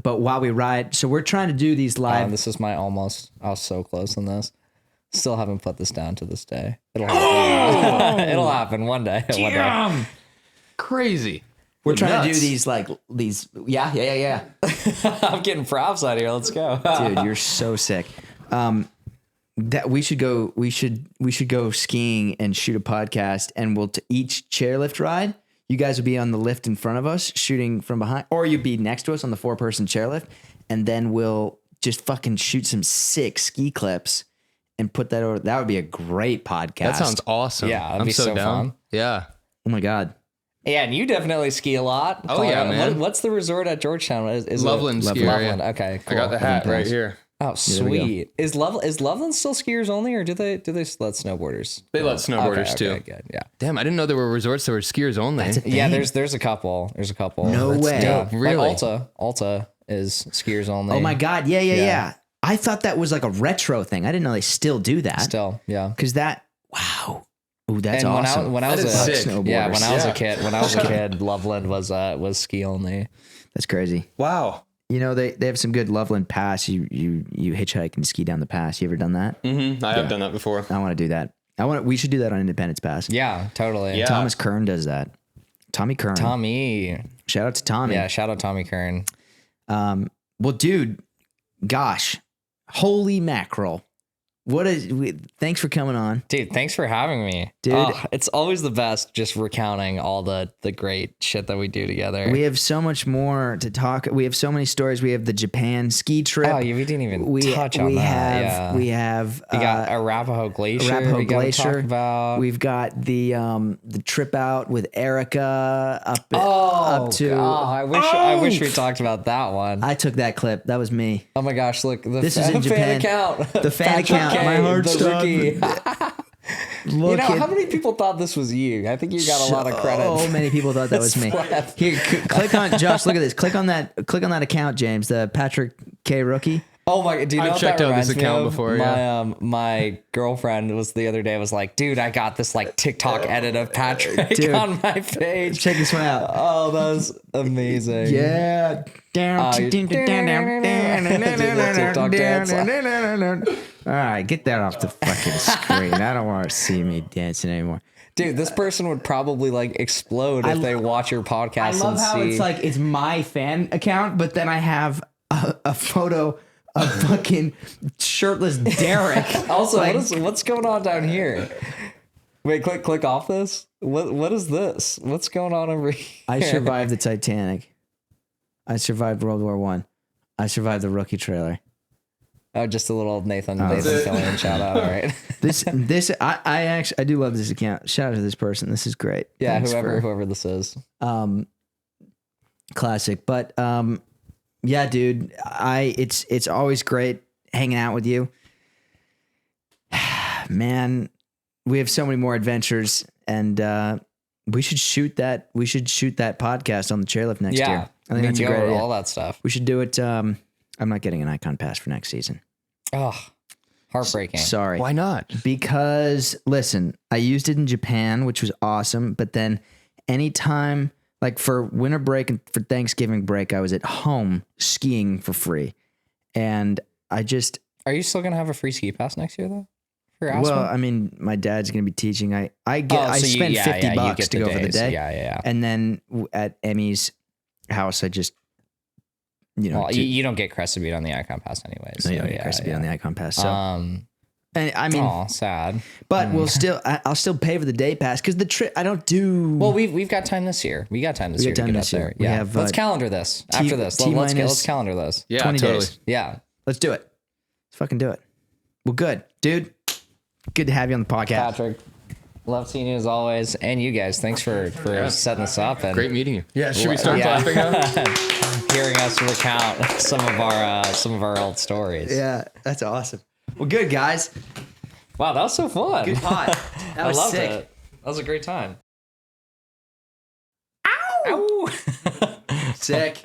but while we ride, so we're trying to do these live. This is my almost. I was so close on this. Still haven't put this down to this day. It'll happen. It'll happen one day. One day. Crazy. We're trying to do Nuts. these. Yeah. I'm getting props out here. Let's go, Dude, you're so sick. That we should go skiing and shoot a podcast, and we'll each chairlift ride. You guys will be on the lift in front of us, shooting from behind, or you'll be next to us on the 4-person chairlift, and then we'll just fucking shoot some sick ski clips and put that over. That would be a great podcast. That sounds awesome. Yeah, that'd I'm be so down. fun. Yeah. Oh my God. Yeah, and you definitely ski a lot. Oh, yeah, man. What's the resort at Georgetown? Is Loveland it? ski area. Loveland. Okay, cool. I got the hat right here. Oh, sweet. Is Loveland still skiers only, or do they let snowboarders? They let snowboarders too. Okay, good. Yeah. Damn, I didn't know there were resorts that were skiers only. That's a thing. Yeah, there's a couple. There's a couple. No That's way. dope. Really? Like Alta is skiers only. Oh my God. Yeah. I thought that was like a retro thing. I didn't know they still do that. Still, yeah. Because wow. Ooh, that's And awesome. when I was That is sick. yeah, when I was Yeah. a kid, Loveland was ski only. That's crazy. Wow. You know, they have some good Loveland Pass. You hitchhike and ski down the pass. You ever done that? Mm-hmm. I have done that before. I want to do that. We should do that on Independence Pass. Yeah, totally. Yeah. Thomas Kern does that. Tommy Kern. Tommy. Shout out to Tommy. Yeah, shout out Tommy Kern. Well, dude, gosh, holy mackerel. Thanks for coming on. Dude, thanks for having me. Dude. Oh, it's always the best just recounting all the great shit that we do together. We have so much more to talk. We have so many stories. We have the Japan ski trip. Oh, yeah, we didn't even touch on that. We have We got Arapahoe Glacier. Arapahoe we gotta Glacier. talk about. We've got the trip out with Erica up to. God, I wish we talked about that one. I took that clip. That was me. Oh my gosh, look. This is in fan Japan. account. The fan Patrick account. K, My heart the stopped. rookie. Look How many people thought this was you? I think you got a lot of credit. So many people thought that was me. Flip. Here, click on Josh. Look at this. Click on that account, James. The Patrick K rookie. Oh my! Do you know I've what checked that out this reminds me account of? before, My yeah. my girlfriend was the other day was like, "Dude, I got this like TikTok edit of Patrick Dude. on my page. Check this one out. Oh, that was amazing. Yeah. TikTok dance. All right, get that off the fucking screen. I don't want to see me dancing anymore. Dude, this person would probably like explode if they watch your podcast I love and how see. it's like it's my fan account, but then I have a photo of fucking shirtless Derek. Also, like, what's going on down here? Wait, click off this. What is this? What's going on over here? I survived the Titanic. I survived World War I. I survived the Rookie trailer. Oh, just a little Nathan Fillion shout out. All right. I do love this account. Shout out to this person. This is great. Yeah, Thanks whoever this is. Classic. But yeah, dude, it's always great hanging out with you. Man, we have so many more adventures, and we should shoot that. We should shoot that podcast on the chairlift next year. I think that's a great idea. all that stuff. We should do it. I'm not getting an icon pass for next season. Oh, heartbreaking. Sorry. Why not? Because listen, I used it in Japan, which was awesome. But then anytime, like for winter break and for Thanksgiving break, I was at home skiing for free. And I just, Are you still gonna have a free ski pass next year though? For Aspen? well, I mean, my dad's going to be teaching. I so spend you $50 get to the go for the days. day. Yeah. And then at Emmy's house, I just, Well, you don't get Crested Beat on the Icon Pass anyways. no, So you don't get Chris to be on the icon pass. So And I mean, Oh, sad. but I'll still pay for the day pass because the trip I don't do. Well, we've got time this year. We got time this year to get up there. We Yeah. have, Let's calendar this after this. Let's calendar this. Yeah, 20 totally. days. Yeah. Let's do it. Let's fucking do it. Well, good, dude. Good to have you on the podcast. Patrick, love seeing you as always, and you guys. Thanks for setting this up and Great meeting you. Yeah, should we start clapping now? hearing us recount some of our old stories. Yeah, that's awesome. Well, good guys. Wow, that was so fun. Good pod. That was I loved sick. it. That was a great time. Ow! Sick.